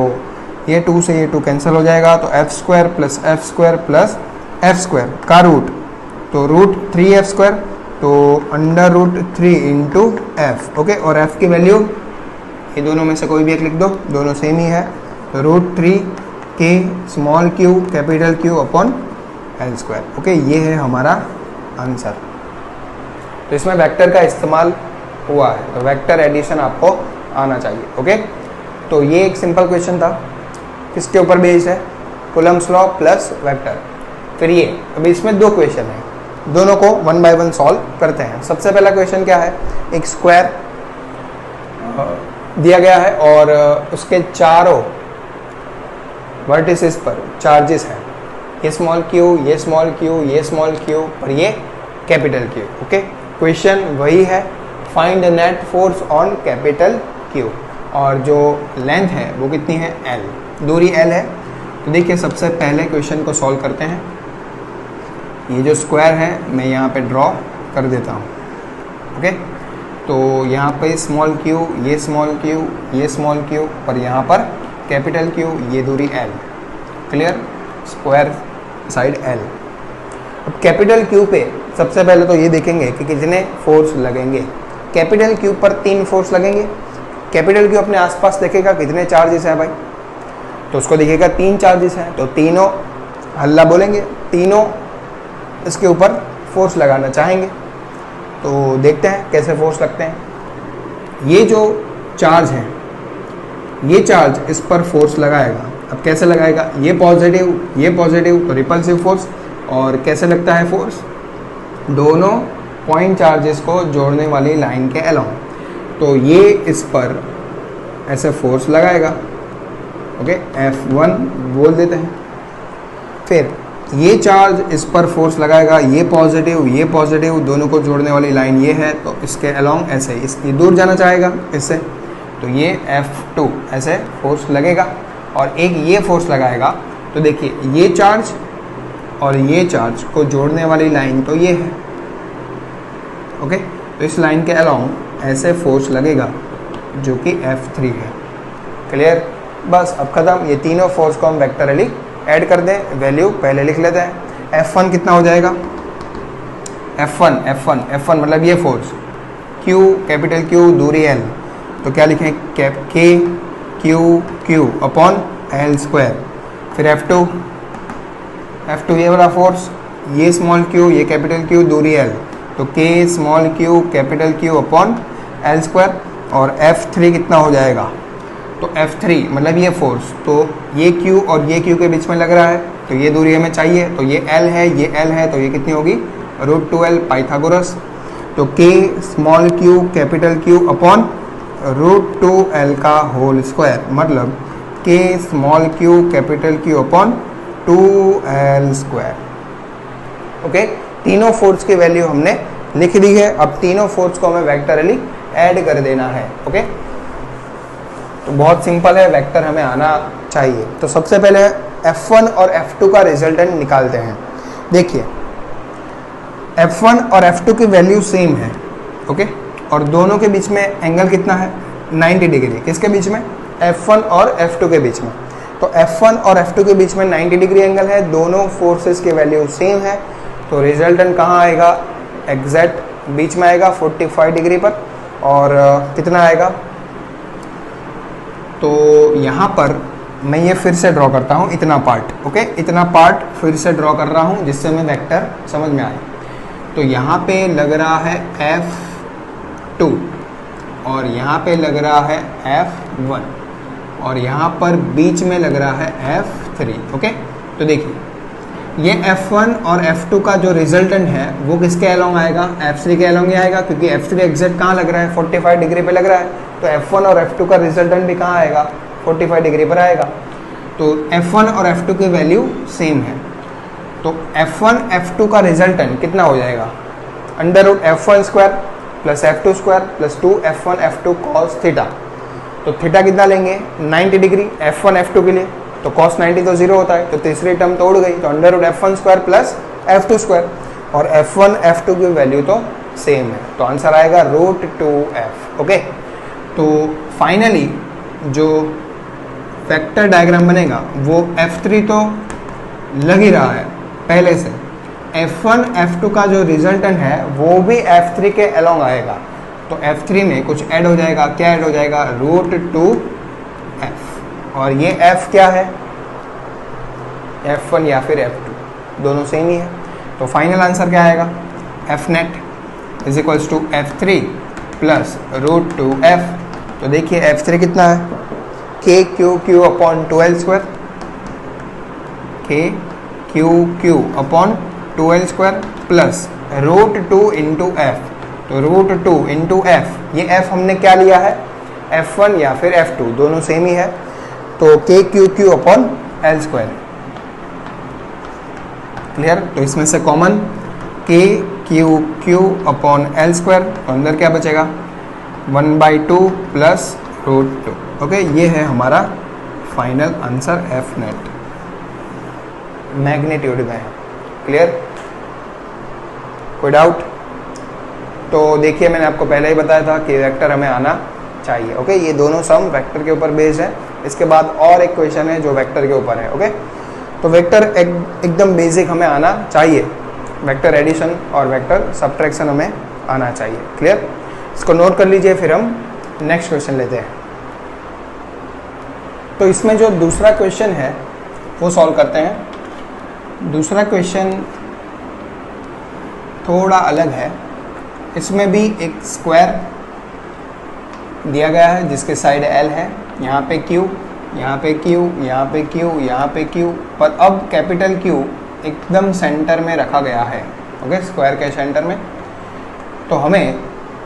ये 2 से ये 2 कैंसिल हो जाएगा, तो F square plus F square plus F square का रूट, तो रूट 3F स्क्वायर, तो under root 3 into F। Okay, और F की वैल्यू ये दोनों में से कोई भी एक लिख दो, दोनों सेम ही है, तो root 3 K small q capital Q upon L square. Okay, ये है हमारा आंसर। तो इसमें वेक्टर का इस्तेमाल हुआ है, तो वेक्टर एडिशन आपको आना चाहिए। ओके, तो ये एक सिंपल क्वेश्चन था, किसके ऊपर बेस्ड है, कूलम्ब्स लॉ प्लस वेक्टर। फिर ये अभी इसमें दो क्वेश्चन हैं, दोनों को 1 बाय 1 सॉल्व करते हैं। सबसे पहला क्वेश्चन क्या है, एक स्क्वायर दिया गया है और उसके चारों वर्टिसेस पर चार्जेस हैं, ये स्मॉल q, ये स्मॉल q, ये स्मॉल q और ये कैपिटल Q। ओके, क्वेश्चन वही है, find the net force on capital Q, और जो लेंथ है वो कितनी है, L, दूरी L है। तो देखिए सबसे पहले क्वेश्चन को सॉल्व करते हैं। ये जो स्क्वायर है मैं यहाँ पे ड्रॉ कर देता हूँ। ओके, तो यहाँ पे स्मॉल q, ये स्मॉल q, ये स्मॉल q और यहाँ पर कैपिटल Q, ये दूरी L। Clear, square side L। अब कैपिटल Q पे सबसे पहले तो ये देखेंगे कि कितने फोर्स लगेंगे। कैपिटल Q पर 3 फोर्स लगेंगे। कैपिटल Q अपने आसपास देखेगा कितने चार्जेस हैं भाई, तो उसको दिखेगा 3 चार्जेस हैं, तो तीनों हल्ला बोलेंगे, तीनों इसके ऊपर फोर्स लगाना चाहेंगे। तो देखते हैं कैसे फोर्स लगते हैं। ये जो चार्ज है, ये चार्ज इस पर फोर्स लगाएगा। अब कैसे लगाएगा, ये पॉजिटिव तो रिपल्सिव फोर्स, और कैसे लगता है फोर्स, दोनों पॉइंट चार्जेस को जोड़ने वाली लाइन के अलोंग, तो ये इस पर ऐसे फोर्स लगाएगा। ओके, F1 बोल देते हैं। फिर ये चार्ज इस पर फोर्स लगाएगा, ये पॉजिटिव दोनों को जोड़ने वाली लाइन ये है, तो इसके अलोंग ऐसे ये दूर जाना चाहेगा इससे, तो ये F2 ऐसे फोर्स लगेगा। और एक ये फोर्स लगाएगा, तो देखिए ये चार्ज और ये चार्ज को जोड़ने वाली लाइन तो ये है। ओके, तो इस लाइन के अलोंग ऐसे फोर्स लगेगा जो कि F3 है। क्लियर, बस अब खत्म। ये तीनों फोर्स को हम वेक्टरली ऐड कर दें, वैल्यू पहले लिख लेते हैं। F1 कितना हो जाएगा, F1 मतलब ये फोर्स, Q कैपिटल Q दूरी L, तो क्या लिखें, K Q upon L square. फिर F2 ये वाला फोर्स, ये स्मॉल q, ये कैपिटल Q दूरी L, तो K small q capital Q upon L square. और F3 कितना हो जाएगा, तो F3 मतलब ये फोर्स, तो ये Q और ये Q के बीच में लग रहा है, तो ये दूरी हमें चाहिए, तो ये L है, ये L है, तो ये कितनी होगी, √2L पाइथागोरस। तो K small q capital Q upon √2L का होल स्क्वायर, मतलब K small q capital Q upon 2L square. Okay, तीनों फोर्स की वैल्यू हमने लिख दी है। अब तीनों फोर्स को हमें वेक्टरली ऐड कर देना है। ओके, तो बहुत सिंपल है, वेक्टर हमें आना चाहिए। तो सबसे पहले F1 और F2 का रिजल्टेंट निकालते हैं। देखिए F1 और F2 की वैल्यू सेम है। ओके, और दोनों के बीच में एंगल कितना है? 90 डिग्री। किसके बीच में? F1 और F2 के बीच में। तो F1 और F2 के बीच में 90 डिग्री एंगल है, दोनों फोर्सेस की वैल्यू सेम है। तो रिजल्टेंट कहाँ आएगा? एग्जैक्ट बीच में आएगा 45 डिग्री पर। और कितना आएगा? तो यहाँ पर मैं ये फिर से ड्रॉ करता हूँ इतना पार्ट। ओके, इतना पार्ट फिर से ड्रॉ कर रहा हूँ जिससे मैं वेक्टर समझ में आए। तो यहाँ पे लग रहा है F2 और यहाँ पे लग रहा है F1 और यहाँ पर बीच में लग रहा है F3। ओके, तो देखिए ये F1 और F2 का जो रिजल्टेंट है वो किसके अलोंग आएगा? F3 के अलोंग ही आएगा, क्योंकि F3 एग्जैक्ट कहाँ लग रहा है? 45 डिग्री पे लग रहा है। तो F1 और F2 का रिजल्टेंट भी कहाँ आएगा? 45 डिग्री पर आएगा। तो F1 और F2 की वैल्यू सेम है। तो F1 F2 का रिजल्टेंट कितना हो जाएगा? √F1 square plus F2 square plus 2F1 F2 cos theta. तो थीटा कितना लेंगे? 90 डिग्री F1 F2 के लिए। तो cos 90 तो 0 होता है, तो तीसरी टर्म तो उड़ गई। तो √F1 square plus F2 square, और F1 F2 की वैल्यू तो सेम है। तो आंसर आएगा √2F। ओके, तो फाइनली जो वेक्टर डायग्राम बनेगा वो F3 तो लग ही रहा है पहले से। F1 F2 का जो रिजल्टेंट है वो भी F3 के अलोंग आएगा। तो F3 में कुछ ऐड हो जाएगा। क्या ऐड हो जाएगा? √2F। और ये F क्या है? F1 या फिर F2, दोनों सेम ही है। तो फाइनल आंसर क्या आएगा? F net is equals to F3 plus √2F। तो देखिए F3 कितना है? KQQ upon 2L square, KQQ upon 2L square plus √2 into F। तो √2 इंटू F, ये F हमने क्या लिया है? F1 या फिर F2, दोनों सेम ही है। तो KQQ upon L square. Clear? तो इसमें से common KQQ upon L square, तो अंदर क्या बचेगा? 1/2 प्लस √2। ओके, ये है हमारा final answer F net. Magnitude में है। क्लियर? कोई डाउट? तो देखिए मैंने आपको पहले ही बताया था कि वेक्टर हमें आना चाहिए। ओके, ये दोनों सम वेक्टर के ऊपर बेस्ड है। इसके बाद और एक क्वेश्चन है जो वेक्टर के ऊपर है। ओके, तो वेक्टर एकदम बेसिक हमें आना चाहिए। वेक्टर एडिशन और वेक्टर सब्ट्रैक्शन हमें आना चाहिए। क्लियर? इसको नोट कर लीजिए, फिर हम नेक्स्ट क्वेश्चन लेते हैं। तो इसमें जो दूसरा क्वेश्चन है वो सॉल्व करते हैं। दूसरा क्वेश्चन थोड़ा अलग है। इसमें भी एक स्क्वायर दिया गया है जिसके साइड L है, यहाँ पे Q, यहाँ पे Q, यहाँ पे Q, यहाँ पे Q, पर अब कैपिटल Q एकदम सेंटर में रखा गया है। ओके, स्क्वायर के सेंटर में। तो हमें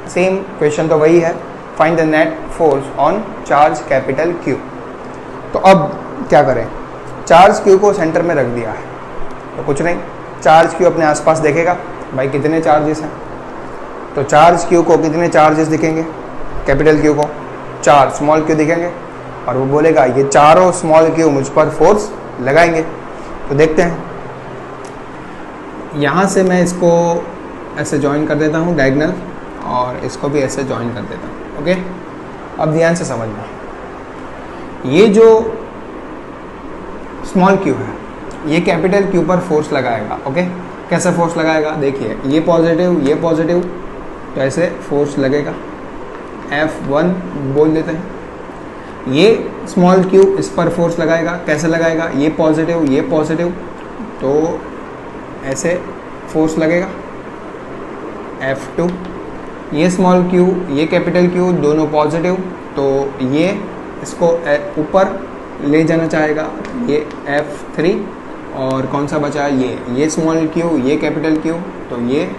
सेम क्वेश्चन तो वही है, find the net force on charge capital Q। तो अब क्या करें? चार्ज Q को सेंटर में रख दिया है, तो कुछ नहीं, चार्ज Q अपने आसपास देखेगा भाई कितने चार्जेस हैं। तो चार्ज Q को कितने चार्जेस दिखेंगे? कैपिटल Q को 4 स्मॉल q दिखेंगे, और वो बोलेगा ये चारों स्मॉल q मुझ पर फोर्स लगाएंगे। तो देखते हैं, यहाँ से मैं इसको ऐसे ज्वाइन कर देता हूँ डायगोनल, और इसको भी ऐसे ज्वाइन कर देता हूँ। ओके, अब ध्यान से समझना, ये जो स्मॉल q है ये कैपिटल Q पर फोर्स लगाएगा। ओके, कैसे फोर्स लगाएगा? देखिए ये पॉजिटिव, तो ऐसे फोर्स लगेगा, F1 बोल देते हैं। ये स्मॉल q इस पर फोर्स लगाएगा, कैसे लगाएगा? ये पॉजिटिव, तो ऐसे फोर्स लगेगा F2। ये स्मॉल q, ये कैपिटल Q, दोनों पॉजिटिव, तो ये इसको ऊपर ले जाना चाहेगा, ये F3। और कौन सा बचा? ये स्मॉल q, ये कैपिटल Q, तो ये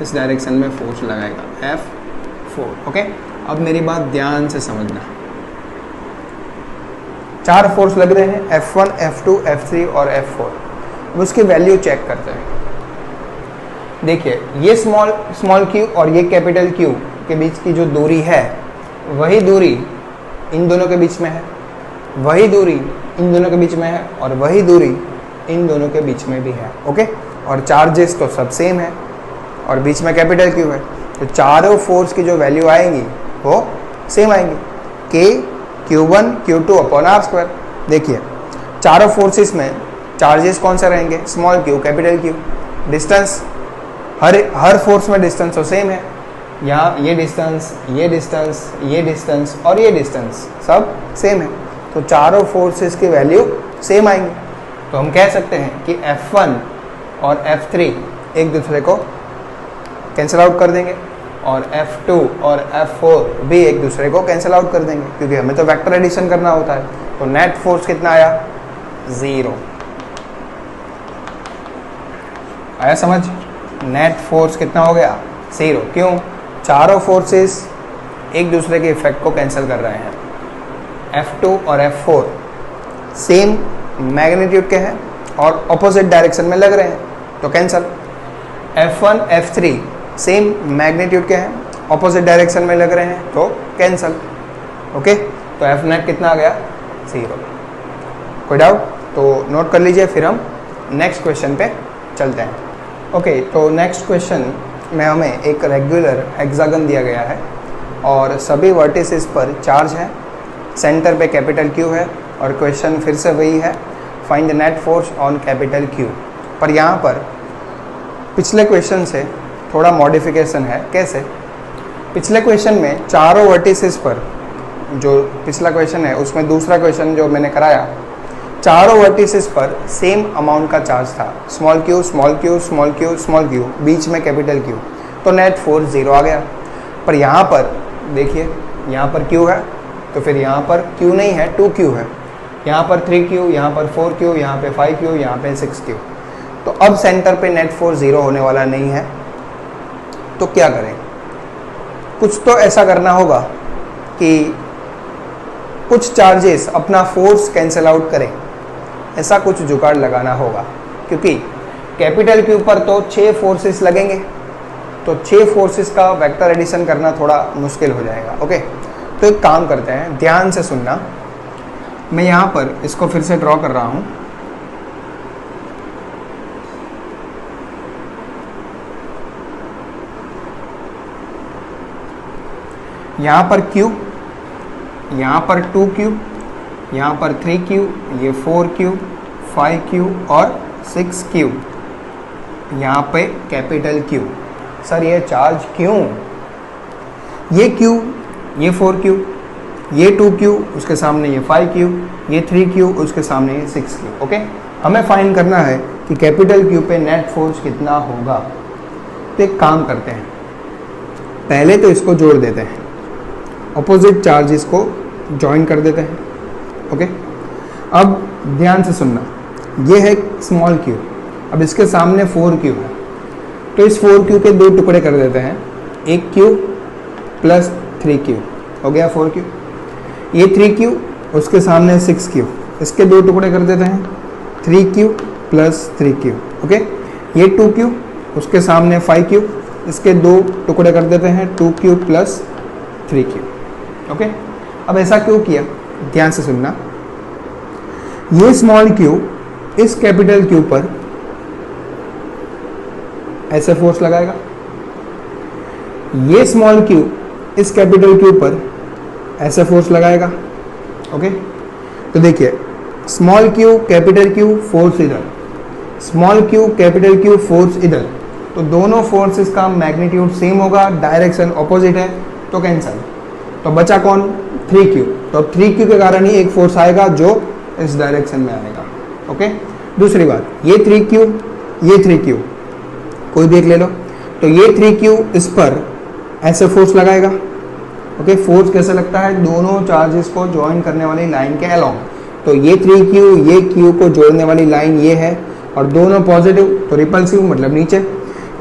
इस डायरेक्शन में फोर्स लगाएगा F4। ओके, अब मेरी बात ध्यान से समझना। 4 फोर्स लग रहे हैं, F1, F2, F3 और F4। अब उसकी वैल्यू चेक करते हैं। देखिए ये स्मॉल क्यू और ये कैपिटल क्यू के बीच की जो दूरी है वही दूरी इन दोनों के बीच में है, वही दूरी इन दोनों के बीच में है और वही दूरी इन दोनों के बीच में भी है। ओके, और चार्जेस तो सब सेम है और बीच में कैपिटल क्यू है, तो चारों फोर्स की जो वैल्यू आएंगी वो सेम आएंगी, K Q1 Q2 upon are square. देखिए चारों फोर्सेस में चार्जेस कौन से रहेंगे, small q capital q. Distance हर फोर्स में डिस्टेंस तो सेम है, यहाँ ये डिस्टेंस ये डिस्टेंस ये डिस्टेंस और ये डिस्टेंस सब सेम है, तो चारों फोर्सेस की वैल्यू सेम आएंगी। तो हम कह सकते हैं कि F1 और F3 एक दूसरे को कैंसिल आउट कर देंगे और F2 और F4 भी एक दूसरे को कैंसिल आउट कर देंगे, क्योंकि हमें तो वेक्टर एडिशन करना होता है। तो नेट फोर्स कितना आया, 0 आया समझ। नेट फोर्स कितना हो गया, 0। क्यों, चारों फोर्सेस एक दूसरे के इफेक्ट को कैंसिल कर रहे हैं। F2 और F4 सेम मैग्नीट्यूड के हैं और ऑपोजिट डायरेक्शन में लग रहे हैं, तो cancel. F1 F3 same magnitude के हैं, ऑपोजिट डायरेक्शन में लग रहे हैं, तो कैंसिल। ओके, तो F नेट कितना आ गया, 0। कोई डाउट तो नोट कर लीजिए, फिर हम नेक्स्ट क्वेश्चन पे चलते हैं। ओके, तो नेक्स्ट क्वेश्चन में हमें एक रेगुलर हेक्सागन दिया गया है और सभी वर्टिसेस पर चार्ज है, सेंटर पे कैपिटल Q है और क्वेश्चन फिर से वही है, find the net force on capital Q। पर यहाँ पर पिछले क्वेश्चन से थोड़ा मॉडिफिकेशन है। कैसे, पिछले क्वेश्चन में चारों वर्टिसेस पर, जो पिछला क्वेश्चन है उसमें दूसरा क्वेश्चन जो मैंने कराया, चारों वर्टिसेस पर सेम अमाउंट का चार्ज था, small q small q small q small q, बीच में कैपिटल Q, तो नेट फोर्स 0 आ गया। पर यहाँ पर देखिए, यहाँ पर Q है तो फिर यहाँ पर Q नहीं है, 2Q है, यहाँ पर 3Q, यहाँ पर 4Q, यहाँ पे 5Q, यहाँ पे 6Q। तो अब सेंटर पे नेट फोर्स 0 होने वाला नहीं है, तो क्या करें, कुछ तो ऐसा करना होगा कि कुछ चार्जेस अपना फोर्स कैंसिल आउट करें, ऐसा कुछ जुगाड़ लगाना होगा, क्योंकि कैपिटल Q पर तो 6 फोर्सेस लगेंगे, तो 6 फोर्सेस का वेक्टर एडिशन करना थोड़ा मुश्किल हो जाएगा। ओके, तो एक काम करते हैं, ध्यान से सुनना, मैं यहाँ पर इसको फिर से ड्रॉ कर रहा हूँ। यहाँ पर Q, यहाँ पर 2Q, यहाँ पर 3Q, ये 4Q, 5Q और 6Q, यहाँ पे कैपिटल Q। सर ये चार्ज क्यों, ये Q, ये 4Q, ये 2Q, उसके सामने ये 5Q, ये 3Q, उसके सामने ये 6Q। ओके, हमें फाइंड करना है कि कैपिटल Q पे नेट फोर्स कितना होगा। तो एक काम करते हैं, पहले तो इसको जोड़ देते हैं, अपोजिट चार्जेस को ज्वाइन कर देते हैं। ओके, अब ध्यान से सुनना, ये है स्मॉल q, अब इसके सामने 4Q है, तो इस 4Q के 2 टुकड़े कर देते हैं, एक Q प्लस 3Q, हो गया 4Q। ये 3Q, उसके सामने 6Q, इसके 2 टुकड़े कर देते हैं, 3Q प्लस 3Q। ओके, ये 2Q, उसके सामने 5Q, इसके 2 टुकड़े कर देते हैं, 2Q प्लस 3Q। ओके, अब ऐसा क्यों किया, ध्यान से सुनना, ये स्मॉल q इस कैपिटल Q पर ऐसे फोर्स लगाएगा, ये स्मॉल q इस कैपिटल Q पर ऐसे फोर्स लगाएगा। ओके, तो देखिए small q capital Q force इधर, small q capital Q force इधर, तो दोनों फोर्सेस का मैग्नीट्यूड सेम होगा, डायरेक्शन ऑपोजिट है, तो कैंसल। तो बचा कौन, 3Q, तो अब 3Q के कारण ही एक फोर्स आएगा जो इस डायरेक्शन में आएगा। ओके, दूसरी बात, ये 3Q, ये 3Q, कोई भी एक ले लो, तो ये 3Q इस पर ऐसे फोर्स लगाएगा। ओके, फोर्स कैसे लगता है, दोनों चार्जेस को ज्वाइन करने वाली लाइन के अलोंग, तो ये 3Q ये Q को जोड़ने वाली लाइन ये है, और दोनों पॉजिटिव तो रिपल्सिव मतलब नीचे,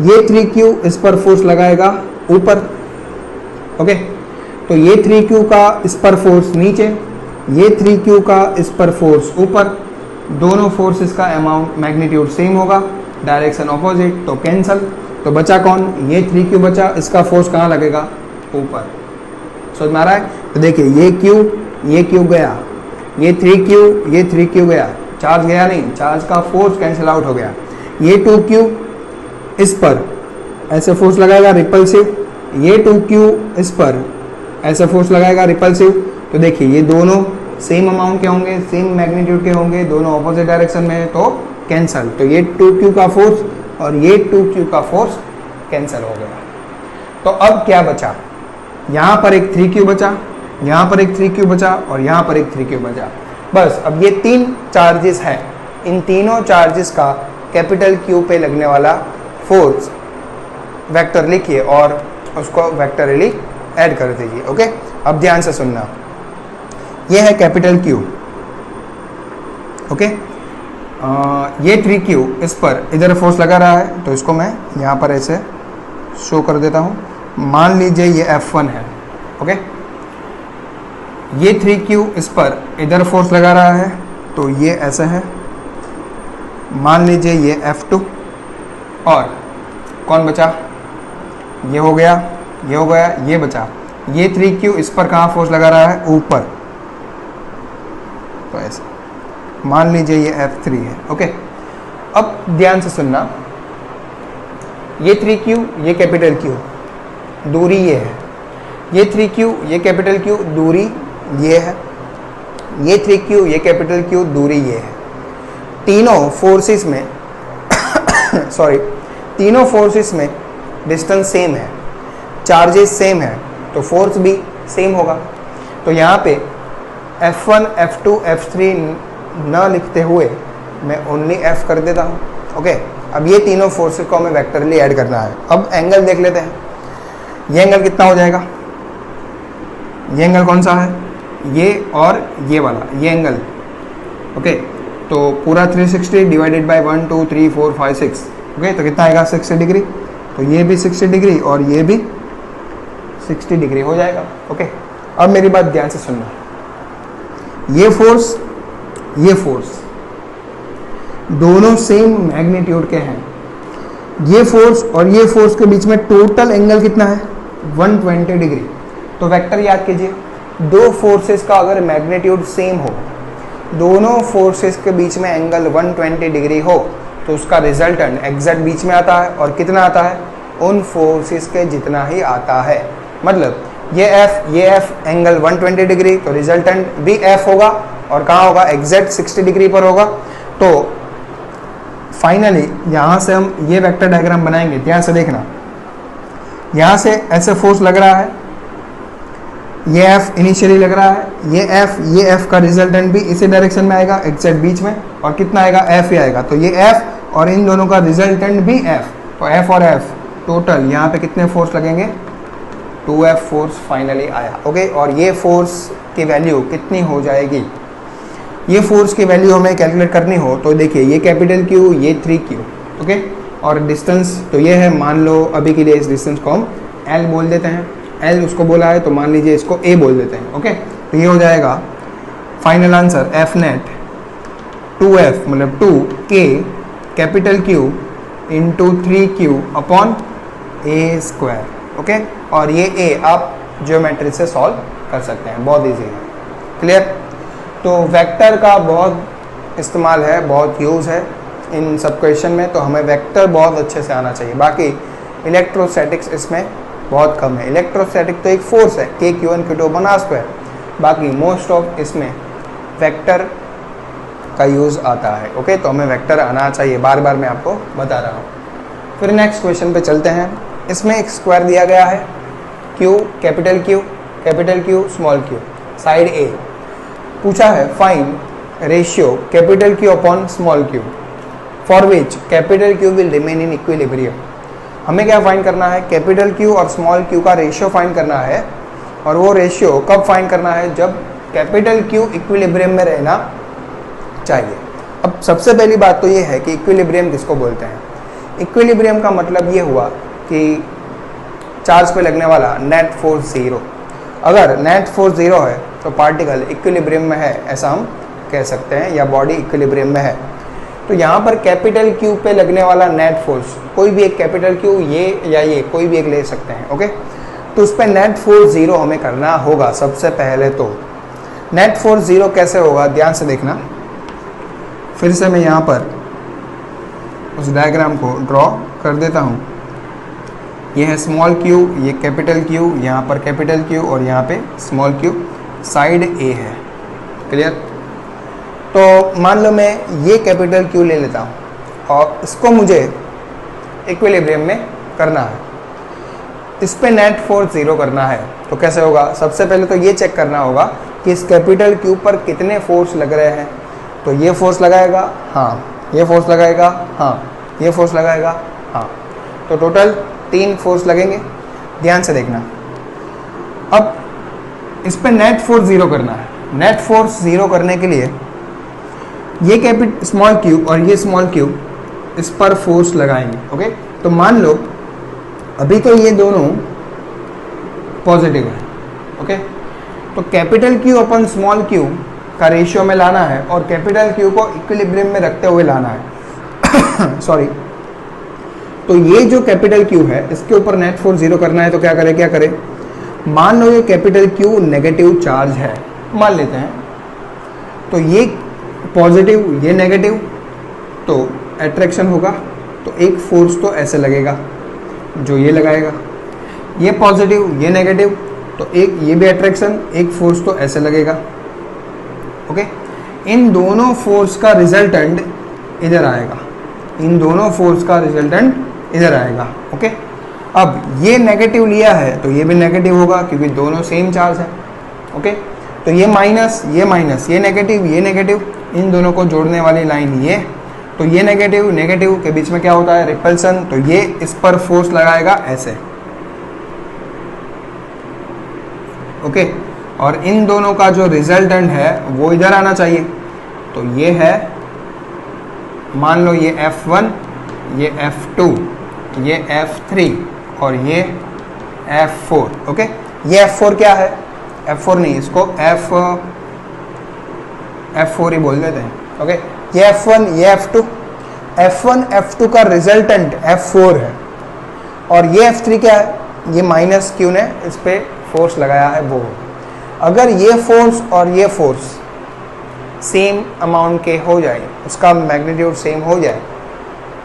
ये 3Q इस पर फोर्स लगाएगा ऊपर। ओके, तो ये 3Q का इस पर फोर्स नीचे, ये 3Q का इस पर फोर्स ऊपर, दोनों फोर्सेस का अमाउंट मैग्नीट्यूड सेम होगा, डायरेक्शन ऑपोजिट, तो कैंसल। तो बचा कौन, ये 3Q बचा, इसका फोर्स कहाँ लगेगा, ऊपर। समझ में आ रहा है? तो देखिए ये Q गया, ये 3Q गया, चार्ज गया नहीं, चार्ज का फोर्स कैंसिल आउट हो गया। ये 2Q इस पर ऐसे फोर्स लगाएगा रिपल्सिव, ये 2Q इस पर ऐसे फोर्स लगाएगा रिपल्सिव। तो देखिए ये दोनों सेम अमाउंट के होंगे, सेम मैग्नीट्यूड के होंगे, दोनों ऑपोजिट डायरेक्शन में है, तो कैंसल। तो ये 2Q का फोर्स और ये 2Q का फोर्स कैंसिल हो गया। तो अब क्या बचा, यहाँ पर एक 3Q बचा, यहाँ पर एक 3Q बचा और यहाँ पर एक 3Q बचा। बस अब ये 3 चार्जेस हैं, इन तीनों चार्जेस का कैपिटल Q पे लगने वाला फोर्स वेक्टर लिखिए और उसको वेक्टरली ऐड कर दीजिए। ओके, अब ध्यान से सुनना, ये है कैपिटल Q। ओके, ये 3Q इस पर इधर फोर्स लगा रहा है, तो इसको मैं यहाँ पर ऐसे शो कर देता हूँ। मान लीजिए ये F1 है। ओके, ये 3Q इस पर इधर फोर्स लगा रहा है, तो ये ऐसा है। मान लीजिए ये F2 और कौन बचा, ये हो गया, ये हो गया, ये बचा। ये 3Q इस पर कहाँ फोर्स लगा रहा है, ऊपर, तो ऐसे मान लीजिए ये F3 है। ओके, अब ध्यान से सुनना, ये 3Q ये कैपिटल Q, दूरी ये है, ये 3Q ये कैपिटल Q, दूरी ये है, ये 3Q ये कैपिटल Q, दूरी ये है। तीनों फोर्सेस में सॉरी, तीनों फोर्सेस में डिस्टेंस सेम है, चार्जेस सेम है, तो फोर्स भी सेम होगा। तो यहाँ पे F1, F2, F3 न लिखते हुए मैं ओनली F कर देता हूँ। ओके, अब ये तीनों फोर्सेस को हमें वेक्टरली ऐड करना है। अब एंगल देख लेते हैं, ये एंगल कितना हो जाएगा, ये एंगल कौन सा है, ये और ये वाला, ये एंगल। ओके, तो पूरा 360 डिवाइडेड बाय 1 2 3 4 5 6। ओके, तो कितना आएगा, 60 डिग्री। तो ये भी 60 डिग्री और ये भी 60 डिग्री हो जाएगा। ओके, अब मेरी बात ध्यान से सुनना, ये फोर्स दोनों सेम मैग्नीट्यूड के हैं। ये फोर्स और ये फोर्स के बीच में टोटल एंगल कितना है, 120 डिग्री। तो वेक्टर याद कीजिए, दो फोर्सेस का अगर मैग्नीट्यूड सेम हो, दोनों फोर्सेस के बीच में एंगल 120 डिग्री हो, तो उसका रिजल्टेंट एग्जैक्ट बीच में आता है। और कितना आता है, उन फोर्सेस के जितना ही आता है। मतलब ये F एंगल 120 डिग्री, तो रिजल्टेंट भी F होगा और कहाँ होगा, एग्जैक्ट 60 डिग्री पर होगा। तो फाइनली यहाँ से हम ये वेक्टर डायग्राम बनाएंगे, ध्यान से देखना। यहाँ से ऐसे फोर्स लग रहा है, ये F इनिशियली लग रहा है, ये F का रिजल्टेंट भी इसी डायरेक्शन में आएगा, एग्जैक्ट बीच में, और कितना आएगा, F ही आएगा। तो ये F और इन दोनों का रिजल्टेंट भी F, तो F और F टोटल यहाँ पे कितने फोर्स लगेंगे, 2F फोर्स फाइनली आया। ओके, और ये फोर्स की वैल्यू कितनी हो जाएगी, ये फोर्स की वैल्यू हमें कैलकुलेट करनी हो तो देखिए, ये कैपिटल Q, ये 3Q। ओके, और डिस्टेंस तो ये है, मान लो अभी के लिए इस डिस्टेंस को हम L बोल देते हैं, L उसको बोला है तो मान लीजिए इसको A बोल देते हैं। ओके, तो ये हो जाएगा final answer, F net 2F मतलब 2K capital Q into 3Q upon A square. Okay, और ये A आप ज्योमेट्री से सॉल्व कर सकते हैं, बहुत ईजी है। क्लियर? तो वेक्टर का बहुत इस्तेमाल है, बहुत यूज़ है इन सब क्वेश्चन में, तो हमें वेक्टर बहुत अच्छे से आना चाहिए। बाकी इलेक्ट्रोस्टैटिक्स इसमें बहुत कम है। इलेक्ट्रोस्टैटिक तो एक फोर्स है, K/Q1 Q2 बना स्क्वायर, बाकी मोस्ट ऑफ इसमें वेक्टर का यूज़ आता है। ओके, तो हमें वेक्टर आना चाहिए, बार बार मैं आपको बता रहा हूँ। फिर नेक्स्ट क्वेश्चन पे चलते हैं। इसमें एक स्क्वायर दिया गया है, Q capital Q small q, side A। पूछा है find ratio capital Q upon small q for which capital Q will remain in equilibrium. हमें क्या फाइंड करना है, कैपिटल Q और स्मॉल q का रेशियो फाइंड करना है। और वो रेशियो कब फाइंड करना है, जब कैपिटल Q इक्विलिब्रियम में रहना चाहिए। अब सबसे पहली बात तो ये है कि इक्विलिब्रियम किसको बोलते हैं। इक्विलिब्रियम का मतलब ये हुआ कि चार्ज पे लगने वाला नेट फोर्स 0। अगर नेट फोर्स 0 है तो पार्टिकल इक्विलिब्रियम में है, ऐसा हम कह सकते हैं, या बॉडी इक्विलिब्रियम में है। तो यहाँ पर कैपिटल क्यू पे लगने वाला नेट फोर्स, कोई भी एक कैपिटल क्यू, ये या ये कोई भी एक ले सकते हैं, ओके। तो उस पर नेट फोर्स 0 हमें करना होगा सबसे पहले। तो नेट फोर्स 0 कैसे होगा, ध्यान से देखना। फिर से मैं यहाँ पर उस डायग्राम को ड्रॉ कर देता हूँ। ये है स्मॉल क्यू, ये कैपिटल क्यू, यहाँ पर कैपिटल क्यू और यहाँ पे स्मॉल क्यू, साइड ए है, क्लियर। तो मान लो मैं ये कैपिटल क्यू ले लेता हूँ और इसको मुझे इक्विलिब्रियम में करना है, इस पे नेट फोर्स 0 करना है। तो कैसे होगा, सबसे पहले तो ये चेक करना होगा कि इस कैपिटल क्यू पर कितने फोर्स लग रहे हैं। तो ये फोर्स लगाएगा, हाँ, ये फोर्स लगाएगा, हाँ, ये फोर्स लगाएगा, हाँ, तो टोटल 3 फोर्स लगेंगे। ध्यान से देखना। अब इस पे नेट फोर्स 0 करना है। नेट फोर्स 0 करने के लिए ये स्मॉल क्यू और ये स्मॉल क्यू इस पर फोर्स लगाएंगे, ओके। तो मान लो अभी तो ये दोनों पॉजिटिव है, ओके। तो कैपिटल क्यू अपन स्मॉल क्यू का रेशियो में लाना है और कैपिटल क्यू को इक्विलिब्रियम में रखते हुए लाना है सॉरी। तो ये जो कैपिटल क्यू है इसके ऊपर नेट फोर्स 0 करना है। तो क्या करें, मान लो ये कैपिटल क्यू नेगेटिव चार्ज है, मान लेते हैं। तो ये पॉजिटिव, ये नेगेटिव, तो अट्रैक्शन होगा। तो एक फोर्स तो ऐसे लगेगा जो ये लगाएगा, ये पॉजिटिव, ये नेगेटिव, तो एक ये भी अट्रैक्शन, एक फोर्स तो ऐसे लगेगा, ओके। इन दोनों फोर्स का रिजल्टेंट इधर आएगा, इन दोनों फोर्स का रिजल्टेंट इधर आएगा, ओके। अब ये नेगेटिव लिया है तो ये भी नेगेटिव होगा क्योंकि दोनों सेम चार्ज है, ओके। तो ये माइनस, ये माइनस, ये नेगेटिव, इन दोनों को जोड़ने वाली लाइन ये, तो ये नेगेटिव नेगेटिव के बीच में क्या होता है, रिपल्सन। तो ये इस पर फोर्स लगाएगा ऐसे, ओके। और इन दोनों का जो रिजल्टेंट है वो इधर आना चाहिए। तो ये है, मान लो ये F1, ये F2, ये F3 और ये F4, ओके। ये F4 क्या है, F4 नहीं, इसको F4 ही बोल देते हैं, ओके। ये F1, ये F2, F1 F2 का रिजल्टेंट F4 है और ये F3 क्या है, ये माइनस क्यू ने इस पे फोर्स लगाया है वो। अगर ये फोर्स और ये फोर्स सेम अमाउंट के हो जाए, उसका मैग्नीट्यूड सेम हो जाए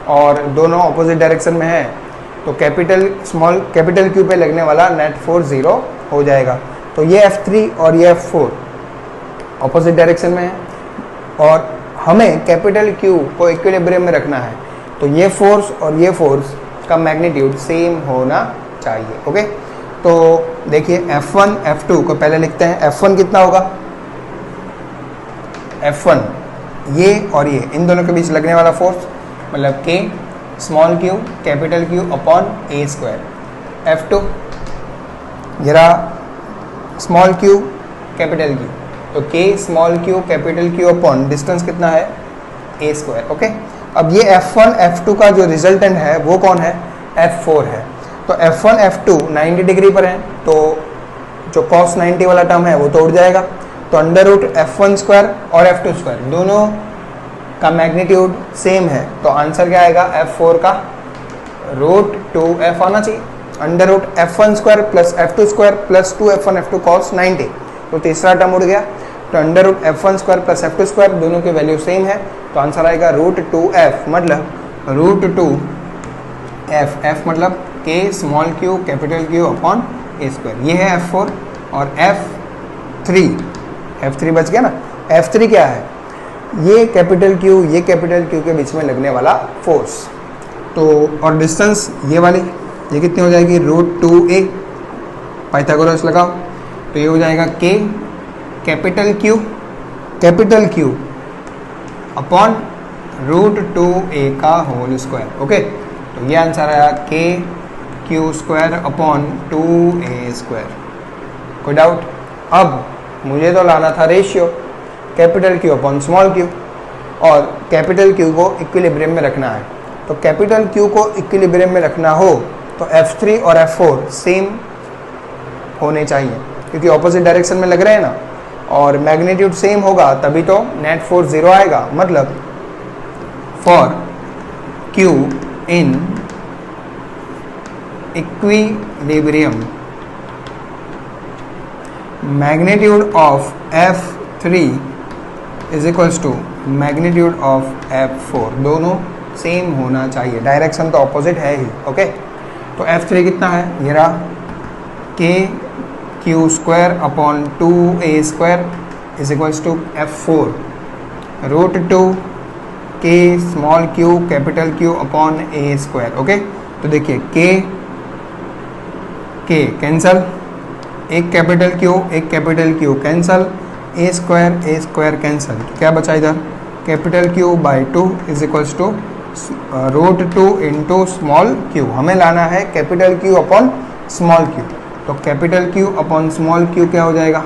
और दोनों ऑपोजिट डायरेक्शन में है, तो कैपिटल क्यू पे लगने वाला नेट फोर्स 0 हो जाएगा। तो ये F3 और ये F4 ऑपोजिट डायरेक्शन में है और हमें कैपिटल क्यू को इक्विलिब्रियम में रखना है। तो ये फोर्स और ये फोर्स का मैग्नीट्यूड सेम होना चाहिए, ओके। तो देखिए F1 F2 को पहले लिखते हैं। F1 कितना होगा, F1 ये और ये, इन दोनों के बीच लगने वाला फोर्स मतलब K small q capital Q upon A square. F2 जरा स्मॉल क्यू कैपिटल क्यू, तो K small q capital Q upon distance कितना है, A स्क्वायर, ओके। अब ये F1 F2 का जो रिजल्टेंट है वो कौन है, F4 है। तो F1 F2 90 डिग्री पर है, तो जो cos 90 वाला टर्म है वो तो उड़ जाएगा। तो अंडर रूट F1 स्क्वायर और F2 स्क्वायर दोनों का मैग्नीट्यूड सेम है, तो आंसर क्या आएगा, F4 का रूट 2F आना चाहिए। Under root F1 square plus F2 square plus 2F1 F2 cos 90, तो तीसरा टर्म उड़ गया। तो under root F1 square plus F2 square दोनों की वैल्यू सेम है, तो आंसर आएगा रूट 2F, मतलब रूट 2F, F मतलब K small q capital Q upon A square. ये है F4 और F3 बच गया ना। F3 क्या है, ये कैपिटल क्यू के बीच में लगने वाला फोर्स। तो और डिस्टेंस ये वाली, ये कितनी हो जाएगी, रूट 2A, पाइथागोरस लगाओ, तो ये हो जाएगा K capital Q upon root 2A का होल स्क्वायर, ओके। तो ये आंसर आया K Q square upon 2A square. कोई डाउट? अब मुझे तो लाना था ratio capital Q upon small Q और कैपिटल क्यू को इक्विलिब्रियम में रखना है। तो कैपिटल क्यू को इक्विलिब्रियम में रखना हो तो F3 और F4 सेम होने चाहिए क्योंकि ऑपोजिट डायरेक्शन में लग रहे हैं ना, और मैग्नीट्यूड सेम होगा तभी तो नेट फोर्स 0 आएगा। मतलब for Q in equilibrium magnitude of F3 is equals to magnitude of F4, दोनों सेम होना चाहिए, डायरेक्शन तो ऑपोजिट है ही। ओके, तो F3 कितना है, ये रहा KQ² upon 2A² is equals to F4 √2 K small q capital Q upon A²। Okay, तो देखिए K कैंसल, एक capital Q cancel, A² cancel, तो क्या बचा इधर, capital Q by 2 is equals to √2 into small q। हमें लाना है capital Q upon small q, तो capital Q upon small q क्या हो जाएगा,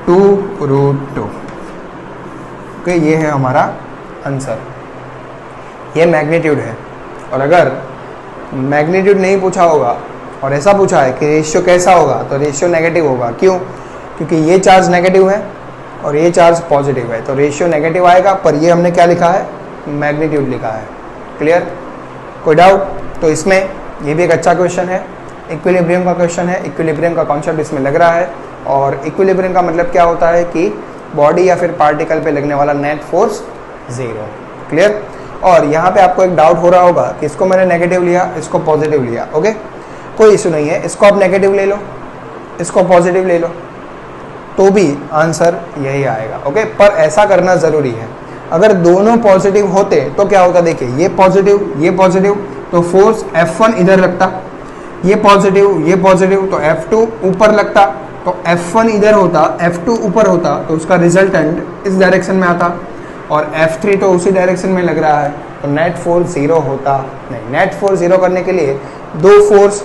2√2। ओके, ये है हमारा आंसर, ये मैग्नीट्यूड है। और अगर मैग्नीट्यूड नहीं पूछा होगा और ऐसा पूछा है कि रेशियो कैसा होगा, तो रेशियो नेगेटिव होगा। क्यों, क्योंकि ये चार्ज नेगेटिव है और ये चार्ज पॉजिटिव है, तो रेशियो नेगेटिव आएगा, पर ये हमने क्या लिखा है, मैग्नीट्यूड लिखा है। क्लियर, कोई डाउट? तो इसमें ये भी एक अच्छा क्वेश्चन है, इक्विलिब्रियम का क्वेश्चन है, इक्विलिब्रियम का कॉन्सेप्ट इसमें लग रहा है। और इक्विलिब्रियम का मतलब क्या होता है कि बॉडी या फिर पार्टिकल पे लगने वाला नेट फोर्स 0। क्लियर, और यहाँ पे आपको एक डाउट हो रहा होगा कि इसको मैंने नेगेटिव लिया, इसको पॉजिटिव लिया। ओके, कोई इशू नहीं है, इसको आप नेगेटिव ले लो, इसको पॉजिटिव ले लो, तो भी आंसर यही आएगा। ओके, पर ऐसा करना ज़रूरी है, अगर दोनों पॉजिटिव होते तो क्या होता, देखिए ये पॉजिटिव तो फोर्स F1 इधर लगता, ये पॉजिटिव तो F2 ऊपर लगता, तो F1 इधर होता, F2 ऊपर होता, तो उसका रिजल्टेंट इस डायरेक्शन में आता, और F3 तो उसी डायरेक्शन में लग रहा है, तो नेट फोर्स 0 होता नहीं। नेट फोर्स 0 करने के लिए दो फोर्स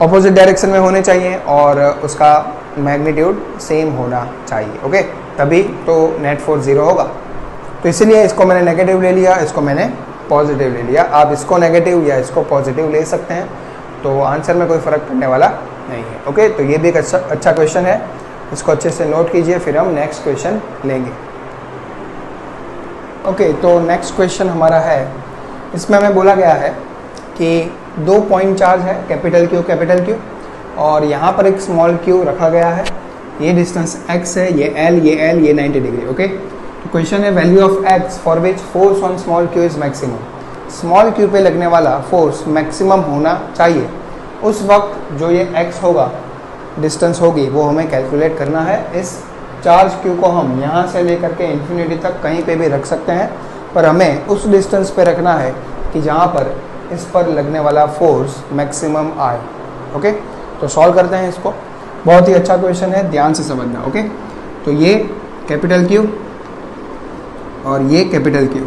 ऑपोजिट डायरेक्शन में होने चाहिए और उसका मैग्नीट्यूड सेम होना चाहिए। ओके, तभी तो नेट फोर्स 0 होगा। तो इसलिए इसको मैंने नेगेटिव ले लिया, इसको मैंने पॉजिटिव ले लिया। आप इसको नेगेटिव या इसको पॉजिटिव ले सकते हैं, तो आंसर में कोई फ़र्क पड़ने वाला नहीं है। ओके, तो ये भी एक अच्छा क्वेश्चन है, इसको अच्छे से नोट कीजिए, फिर हम नेक्स्ट क्वेश्चन लेंगे। ओके, तो नेक्स्ट क्वेश्चन हमारा है, इसमें हमें बोला गया है कि 2 पॉइंट चार्ज है, कैपिटल Q, और यहाँ पर एक स्मॉल q रखा गया है, ये डिस्टेंस x है, ये L, ये 90 डिग्री। ओके, तो क्वेश्चन है value of x for which force on small q is maximum. Small q पे लगने वाला फोर्स मैक्सिमम होना चाहिए, उस वक्त जो ये x होगा, डिस्टेंस होगी, वो हमें कैलकुलेट करना है। इस चार्ज q को हम यहाँ से लेकर के इन्फिनिटी तक कहीं पे भी रख सकते हैं, पर हमें उस डिस्टेंस पे रखना है कि जहाँ पर इस पर लगने वाला फोर्स मैक्सिमम आए। ओके, तो सॉल्व करते हैं इसको, बहुत ही अच्छा क्वेश्चन है, ध्यान से समझना। ओके, तो ये कैपिटल Q और ये कैपिटल Q,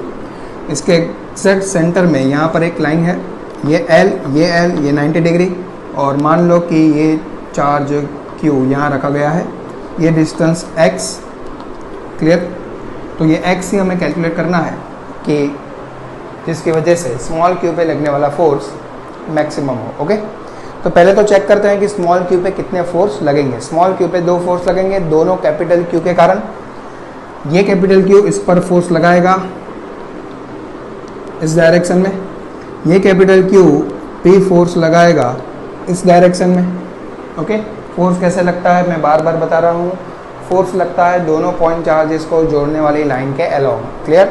इसके एग्जैक्ट सेंटर में यहाँ पर एक लाइन है, ये L, ये 90 डिग्री, और मान लो कि ये चार्ज Q यहाँ रखा गया है, ये डिस्टेंस x। क्लियर, तो ये x ही हमें कैलकुलेट करना है कि जिसकी वजह से स्मॉल q पे लगने वाला फोर्स मैक्सिमम हो। ओके, तो पहले तो चेक करते हैं कि स्मॉल q पे कितने फोर्स लगेंगे। स्मॉल q पे 2 फोर्स लगेंगे, दोनों कैपिटल Q के कारण। ये कैपिटल Q इस पर फोर्स लगाएगा इस डायरेक्शन में, ये कैपिटल Q P फोर्स लगाएगा इस डायरेक्शन में। ओके, फोर्स कैसे लगता है मैं बार बार बता रहा हूँ, फोर्स लगता है दोनों पॉइंट चार्जेस को जोड़ने वाली लाइन के अलोंग। क्लियर,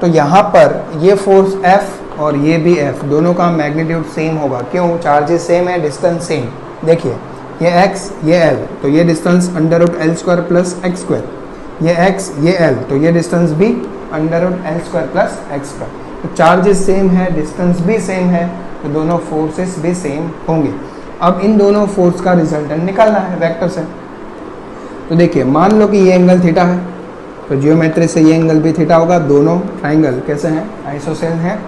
तो यहाँ पर ये फोर्स F और ये भी F, दोनों का मैग्नीट्यूड सेम होगा। क्यों, चार्जेस सेम है, डिस्टेंस सेम। देखिए ये x, ये L, तो ये डिस्टेंस √L² प्लस x², ये x, ये L, तो ये डिस्टेंस भी √L² प्लस x²। तो चार्जेस सेम है, डिस्टेंस भी सेम है, तो दोनों फोर्सेस भी सेम होंगे। अब इन दोनों फोर्स का रिजल्टेंट निकालना है वेक्टर से। तो देखिए मान लो कि ये एंगल थीटा है, तो जियोमेट्री से ये एंगल भी थीटा होगा, दोनों ट्राइंगल कैसे हैं, आइसोसेल हैं,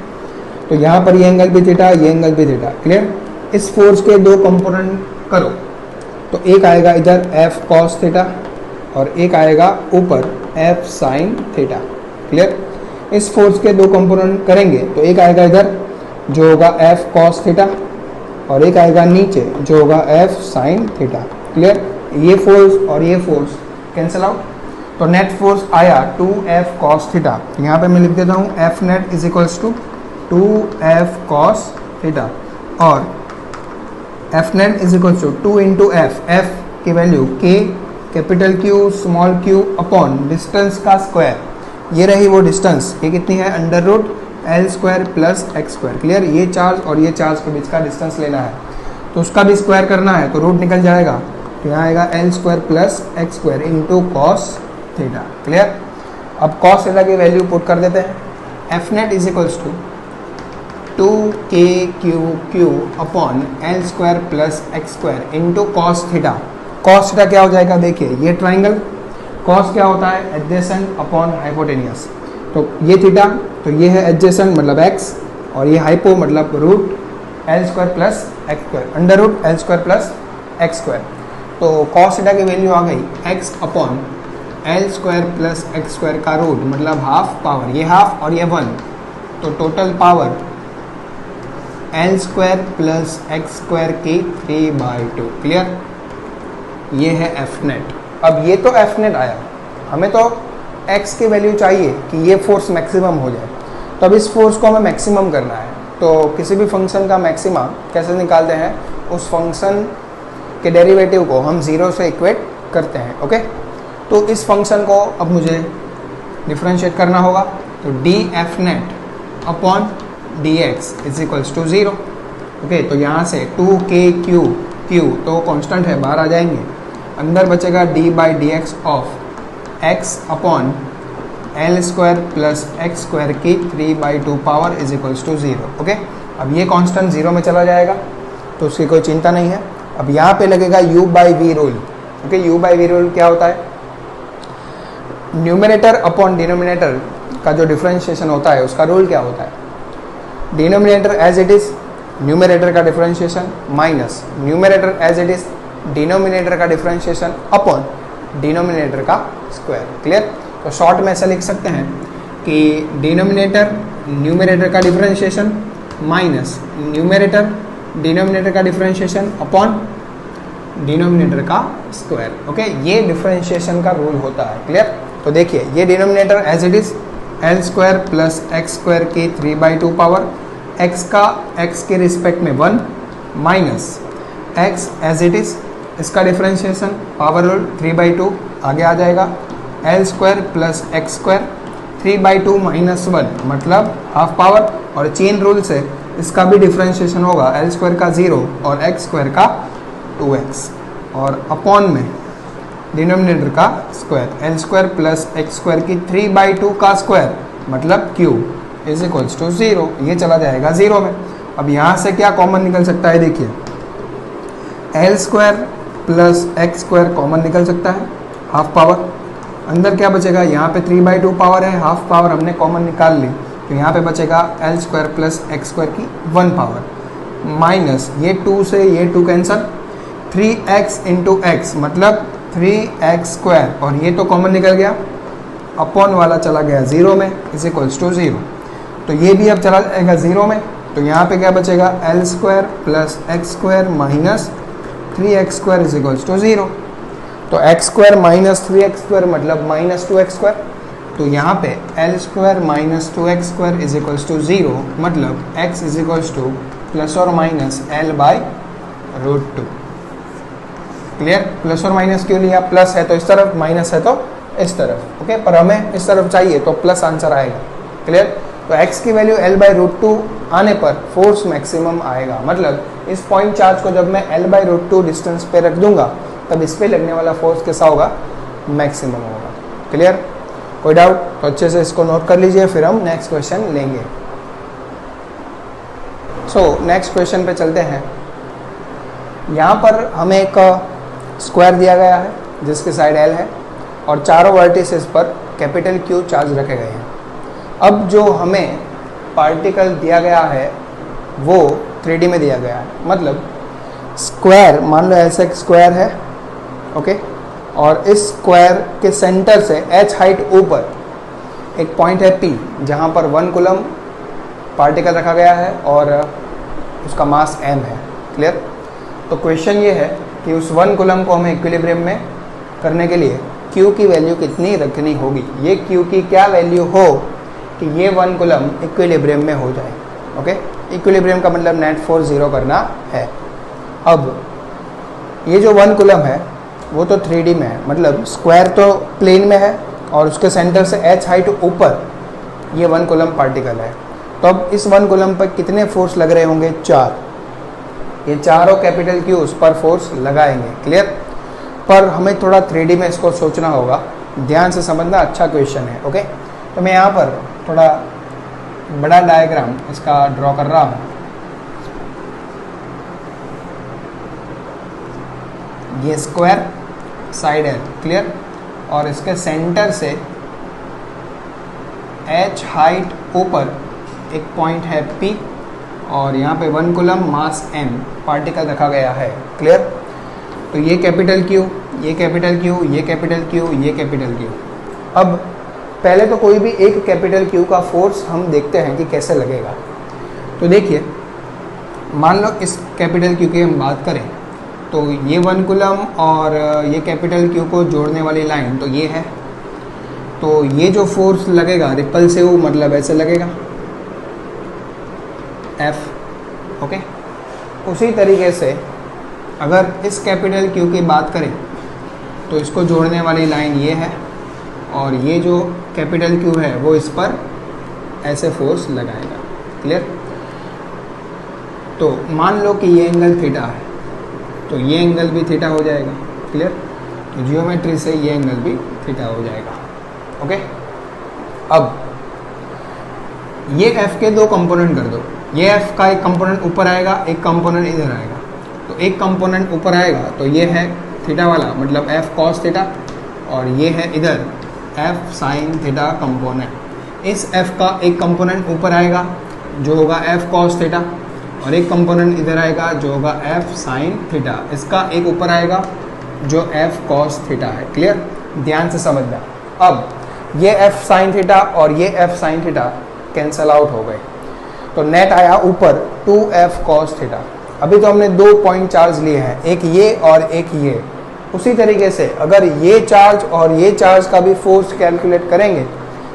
तो यहाँ पर ये एंगल भी थीटा, ये एंगल भी थीटा। क्लियर, इस फोर्स के 2 कंपोनेंट करो, तो एक आएगा इधर F cos थीटा और एक आएगा ऊपर F sin थीटा। क्लियर, इस फोर्स के 2 कंपोनेंट करेंगे तो एक आएगा इधर जो होगा F cos थीटा और एक आएगा नीचे जो होगा F sin थीटा। क्लियर, ये फोर्स और ये फोर्स कैंसिल आउट, तो नेट फोर्स आया 2F cos थीटा। तो यहाँ पे मैं लिख देता हूँ F net is equals to 2F cos theta, और F net is equals to 2 into F की value K capital Q small q upon distance का स्क्वायर। ये रही वो डिस्टेंस, ये कितनी है, under root L square plus x square. Clear, ये चार्ज और ये चार्ज के बीच का डिस्टेंस लेना है, तो उसका भी स्क्वायर करना है, तो रूट निकल जाएगा, तो यहाँ आएगा L square plus x square into cos theta. Clear, अब कॉस थीटा की वैल्यू पुट कर देते हैं। F net is equals to 2KQQ upon L square plus x square into cos theta. Cos theta क्या हो जाएगा, देखिए ये ट्राइंगल, कॉस क्या होता है, एडजेसेंट अपॉन हाइपोटेनियस, तो ये थीटा, तो ये है एडजेसेंट मतलब x, और ये हाइपो मतलब root L square plus x square, under root L square plus x square. तो कॉस थीटा की वैल्यू आ गई x upon L square plus x square का रूट मतलब हाफ पावर, ये हाफ और ये 1, तो total power L square plus x square की 3/2। क्लियर, ये है F नेट। अब ये तो F नेट आया, हमें तो x की वैल्यू चाहिए कि ये फोर्स मैक्सिमम हो जाए, तो अब इस फोर्स को हमें मैक्सिमम करना है। तो किसी भी फंक्शन का मैक्सिमा कैसे निकालते हैं, उस फंक्शन के डेरिवेटिव को हम 0 से इक्वेट करते हैं। ओके, तो इस फंक्शन को अब मुझे डिफरेंशिएट करना होगा, तो dF net upon dx is equals to 0। Okay, तो यहाँ से 2KQ तो कांस्टेंट है, बाहर आ जाएंगे, अंदर बचेगा d/dx of x upon L square plus x square की 3/2 power is equals to 0। Okay, अब ये कांस्टेंट 0 में चला जाएगा, तो उसकी कोई चिंता नहीं है। अब यहाँ पे लगेगा u/v rule. Okay, u/v rule क्या होता है, न्यूमरेटर अपॉन डिनोमिनेटर का जो डिफरेंशिएशन होता है उसका रूल क्या होता है, denominator as it is numerator का differentiation minus numerator as it is denominator का डिफरेंशिएशन अपॉन डिनोमिनेटर का स्क्वायर। क्लियर, तो शॉर्ट में ऐसा लिख सकते हैं कि डिनोमिनेटर न्यूमरेटर का डिफरेंशिएशन माइनस न्यूमरेटर डिनोमिनेटर का डिफरेंशिएशन अपॉन डिनोमिनेटर का स्क्वायर। ओके, ये डिफरेंशिएशन का रूल होता है। क्लियर, तो देखिए ये denominator as it is L square plus x square की 3/2 पावर, x का x के रिस्पेक्ट में 1 minus x as it is, इसका डिफरेंशिएशन पावर रूल 3/2 आगे आ जाएगा, L square plus x square 3/2 minus 1 मतलब हाफ पावर, और चेन रूल से इसका भी डिफरेंशिएशन होगा, L स्क्वायर का 0 और एक्स स्क्वायर का 2x, और अपॉन में डिनोमिनेटर का square, L square plus x square की 3/2 का स्क्वायर मतलब q इज इक्वल्स टू 0। ये चला जाएगा 0 में। अब यहाँ से क्या कॉमन निकल सकता है, देखिए L square plus x square common निकल सकता है, हाफ पावर, अंदर क्या बचेगा, यहाँ पे 3/2 पावर है, हाफ पावर हमने कॉमन निकाल ली, तो यहाँ पे बचेगा L square plus x square की 1 पावर माइनस ये 2 से ये 2 कैंसल, 3x इंटू एक्स मतलब 3x स्क्वायर, और ये तो कॉमन निकल गया, अपॉन वाला चला गया 0 में इज इक्वल्स टू 0, तो ये भी अब चला जाएगा 0 में, तो यहाँ पे क्या बचेगा, L square plus x square minus 3x square is equals to 0, तो x square minus 3x square मतलब माइनस 2x स्क्वायर, तो यहाँ पे L square minus 2x square is equals to 0 मतलब x is equals to plus और minus L/√2। क्लियर, plus और minus क्यों लिया, प्लस है तो इस तरफ, माइनस है तो इस तरफ। ओके, पर हमें इस तरफ चाहिए तो प्लस आंसर आएगा। क्लियर, तो x की वैल्यू L/√2 आने पर फोर्स मैक्सिमम आएगा, मतलब इस पॉइंट चार्ज को जब मैं L/√2 डिस्टेंस पे रख दूंगा तब इस पे लगने वाला फोर्स कैसा होगा, मैक्सिमम होगा। क्लियर, कोई डाउट, तो अच्छे से इसको नोट कर लीजिए, फिर हम नेक्स्ट क्वेश्चन लेंगे। सो नेक्स्ट क्वेश्चन पे चलते हैं। यहाँ पर हमें एक स्क्वायर दिया गया है जिसकी साइड L है और चारों वर्टिसेस पर कैपिटल Q चार्ज रखे गए हैं। अब जो हमें पार्टिकल दिया गया है वो 3D में दिया गया है, मतलब स्क्वायर, मान लो ऐसा एक स्क्वायर है, ओके, और इस स्क्वायर के सेंटर से h हाइट ऊपर एक पॉइंट है P जहाँ पर 1 कूलम पार्टिकल रखा गया है और उसका मास m है। क्लियर, तो क्वेश्चन ये है कि उस 1 कूलम को हमें इक्विलिब्रियम में करने के लिए Q की वैल्यू कितनी रखनी होगी। ये Q की क्या वैल्यू हो कि ये 1 कूलम इक्विलिब्रियम में हो जाए। ओके, इक्विलिब्रियम का मतलब नेट फोर्स 0 करना है। अब ये जो 1 कूलम है वो तो 3D में है, मतलब स्क्वायर तो प्लेन में है और उसके सेंटर से h हाइट ऊपर ये 1 कूलम पार्टिकल है। तो अब इस 1 कूलम पर कितने फोर्स लग रहे होंगे? 4। ये चारों कैपिटल Q उस पर फोर्स लगाएंगे। क्लियर? पर हमें थोड़ा 3D में इसको सोचना होगा, ध्यान से समझना, अच्छा क्वेश्चन है। ओके, तो मैं यहाँ पर थोड़ा बड़ा डायग्राम इसका ड्रॉ कर रहा हूँ। ये स्क्वायर साइड है, क्लियर, और इसके सेंटर से h हाइट ऊपर एक पॉइंट है P और यहाँ पे 1 कूलम मास m पार्टिकल रखा गया है। क्लियर? तो ये कैपिटल Q, ये कैपिटल Q, ये कैपिटल Q, ये कैपिटल Q। अब पहले तो कोई भी एक कैपिटल Q का फोर्स हम देखते हैं कि कैसे लगेगा। तो देखिए, मान लो इस कैपिटल Q की हम बात करें तो ये 1 कूलम और ये कैपिटल Q को जोड़ने वाली लाइन तो ये है। तो ये जो फोर्स लगेगा रिपल्सिव, मतलब ऐसे लगेगा F। ओके, उसी तरीके से अगर इस कैपिटल Q की बात करें तो इसको जोड़ने वाली लाइन ये है और ये जो कैपिटल Q है वो इस पर ऐसे फोर्स लगाएगा। क्लियर? तो मान लो कि ये एंगल थीटा है तो ये एंगल भी थीटा हो जाएगा। क्लियर? तो जियोमेट्री से ये एंगल भी थीटा हो जाएगा। ओके, अब ये F के 2 कंपोनेंट कर दो। ये F का एक कंपोनेंट ऊपर आएगा, एक कंपोनेंट इधर आएगा। तो एक कंपोनेंट ऊपर आएगा तो ये है थीटा वाला, मतलब F cos थीटा, और ये है इधर F sin थीटा कंपोनेंट। इस F का एक कंपोनेंट ऊपर आएगा जो होगा F cos थीटा, और एक कंपोनेंट इधर आएगा जो होगा F sin थीटा। इसका एक ऊपर आएगा जो F cos थीटा है। क्लियर? ध्यान से समझना। अब ये F sin थीटा और ये F sin theta cancel out हो गए, तो नेट आया ऊपर 2F cos थीटा। अभी तो हमने 2 पॉइंट चार्ज लिए हैं, एक ये और एक ये। उसी तरीके से अगर ये चार्ज और ये चार्ज का भी फोर्स कैलकुलेट करेंगे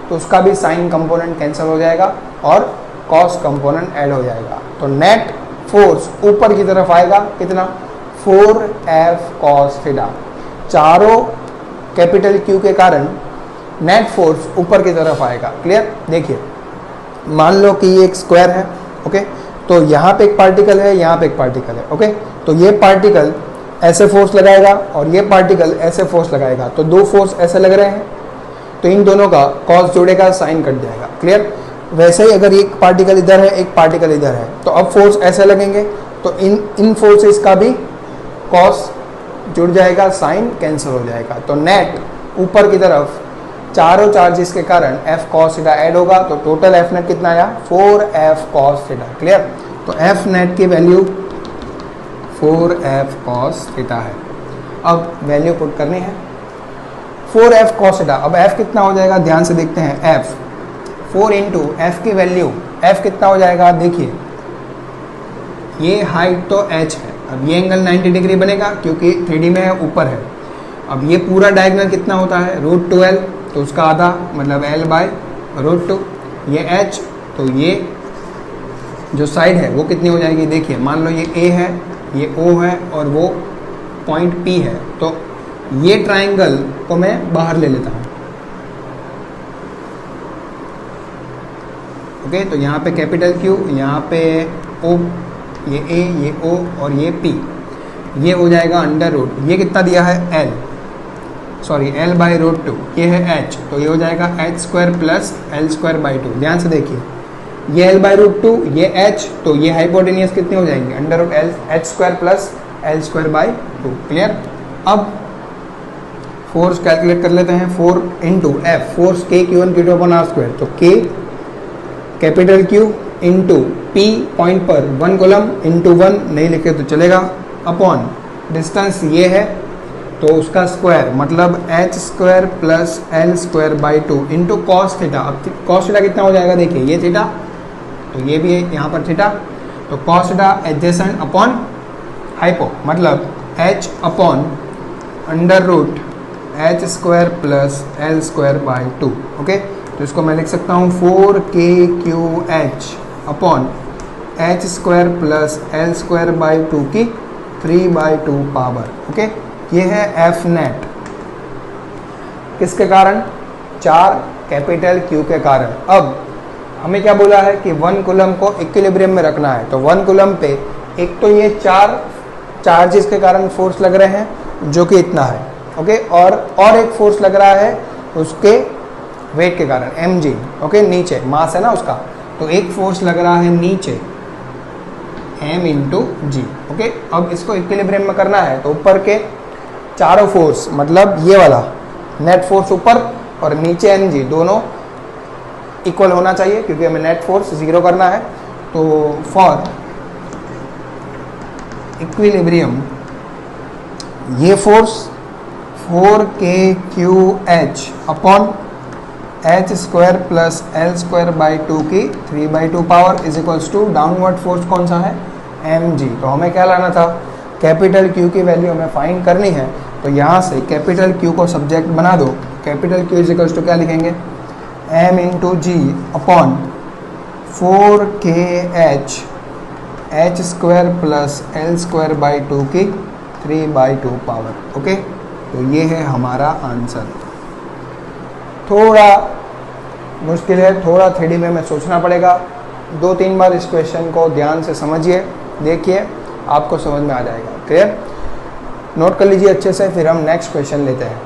तो उसका भी साइन कंपोनेंट कैंसिल हो जाएगा और कॉस कंपोनेंट ऐड हो जाएगा। तो नेट फोर्स ऊपर की तरफ आएगा कितना? 4F cos theta. चारों कैपिटल Q के कारण नेट फोर्स ऊपर की तरफ आएगा। क्लियर? देखिए, मान लो कि ये एक स्क्वायर है। ओके, तो यहाँ पे एक पार्टिकल है, यहाँ पे एक पार्टिकल है। ओके, तो ये पार्टिकल ऐसे फोर्स लगाएगा और ये पार्टिकल ऐसे फोर्स लगाएगा। तो 2 फोर्स ऐसे लग रहे हैं तो इन दोनों का कॉस जुड़ेगा, साइन कट जाएगा। क्लियर? वैसे ही अगर एक पार्टिकल इधर है, एक पार्टिकल इधर है, तो अब फोर्स ऐसे लगेंगे तो इन फोर्सेस का भी कॉस जुड़ जाएगा, साइन कैंसिल हो जाएगा। तो नेट ऊपर की तरफ चारों चार्जेस के कारण F cos थीटा ऐड होगा। तो टोटल F नेट कितना आया? 4F cos theta. क्लियर? तो F नेट की वैल्यू 4F cos थीटा है। अब वैल्यू पुट करनी है 4F cos थीटा। अब F कितना हो जाएगा? ध्यान से देखते हैं। F 4 इंटू F की वैल्यू F कितना हो जाएगा? देखिए, ये हाइट तो h है। अब ये एंगल 90 डिग्री बनेगा क्योंकि 3D में है, ऊपर है। अब ये पूरा डायगोनल कितना होता है? √2l, तो उसका आधा मतलब l/√2। ये h, तो ये जो साइड है वो कितनी हो जाएगी? देखिए, मान लो ये A है, ये O है और वो पॉइंट P है। तो ये ट्राइंगल को मैं बाहर ले लेता हूँ। ओके, तो यहाँ पे कैपिटल Q, यहाँ पे O, ये A, ये O और ये P, ये हो जाएगा √, ये कितना दिया है? l/√2, ये है h, तो ये हो जाएगा h² प्लस l²/2। ध्यान से देखिए, ये l/√2, ये h, तो ये हाइपोटेनियस कितने हो जाएंगे? √h² plus l²/2। क्लियर? अब फोर्स कैलकुलेट कर लेते हैं। 4 इंटू F, फोर्स K/Q1/Q2/R²। तो K capital Q into P point पर 1 कूलम इंटू 1 नहीं लिखे तो चलेगा, अपॉन डिस्टेंस ये है तो उसका स्क्वायर मतलब h² plus l²/2 into cos theta. अब कॉस थीटा कितना हो जाएगा? देखिए, ये थीटा तो ये भी है यहाँ पर थीटा, तो cos theta adjacent upon hypo, मतलब h upon √, H square plus L square by 2। Okay, तो इसको मैं लिख सकता हूँ 4k⁴h upon h square plus L square by 2 की 3/2 पावर। ओके, ये है एफ नेट। किसके कारण? 4 कैपिटल क्यू के कारण। अब हमें क्या बोला है कि 1 कूलम को इक्विलिब्रियम में रखना है, तो 1 कूलम पे एक तो ये 4 चार्जेस के कारण फोर्स लग रहे हैं जो कि इतना है। ओके, और एक फोर्स लग रहा है उसके वेट के कारण mg। ओके, नीचे मास है ना उसका, तो एक फोर्स लग रहा है नीचे m इंटू जी। ओके, अब इसको इक्विलिब्रियम में करना है तो ऊपर के चारों फोर्स, मतलब ये वाला नेट फोर्स ऊपर और नीचे mg दोनों इक्वल होना चाहिए, क्योंकि हमें नेट फोर्स 0 करना है। तो फॉर इक्विलिब्रियम ये force 4k⁴h upon h square plus L square by 2 की 3/2 power is equals to downward force कौन सा है? mg। तो हमें क्या लाना था? कैपिटल Q की वैल्यू हमें फाइंड करनी है, तो यहाँ से कैपिटल Q को सब्जेक्ट बना दो। Capital Q is equals to क्या लिखेंगे? m into g upon 4kh h square plus L square by 2 की 3/2 पावर। ओके, तो ये है हमारा आंसर। थोड़ा मुश्किल है, थोड़ा 3D में सोचना पड़ेगा। 2-3 बार इस क्वेश्चन को ध्यान से समझिए, देखिए, आपको समझ में आ जाएगा। क्लियर? नोट कर लीजिए अच्छे से, फिर हम नेक्स्ट क्वेश्चन लेते हैं।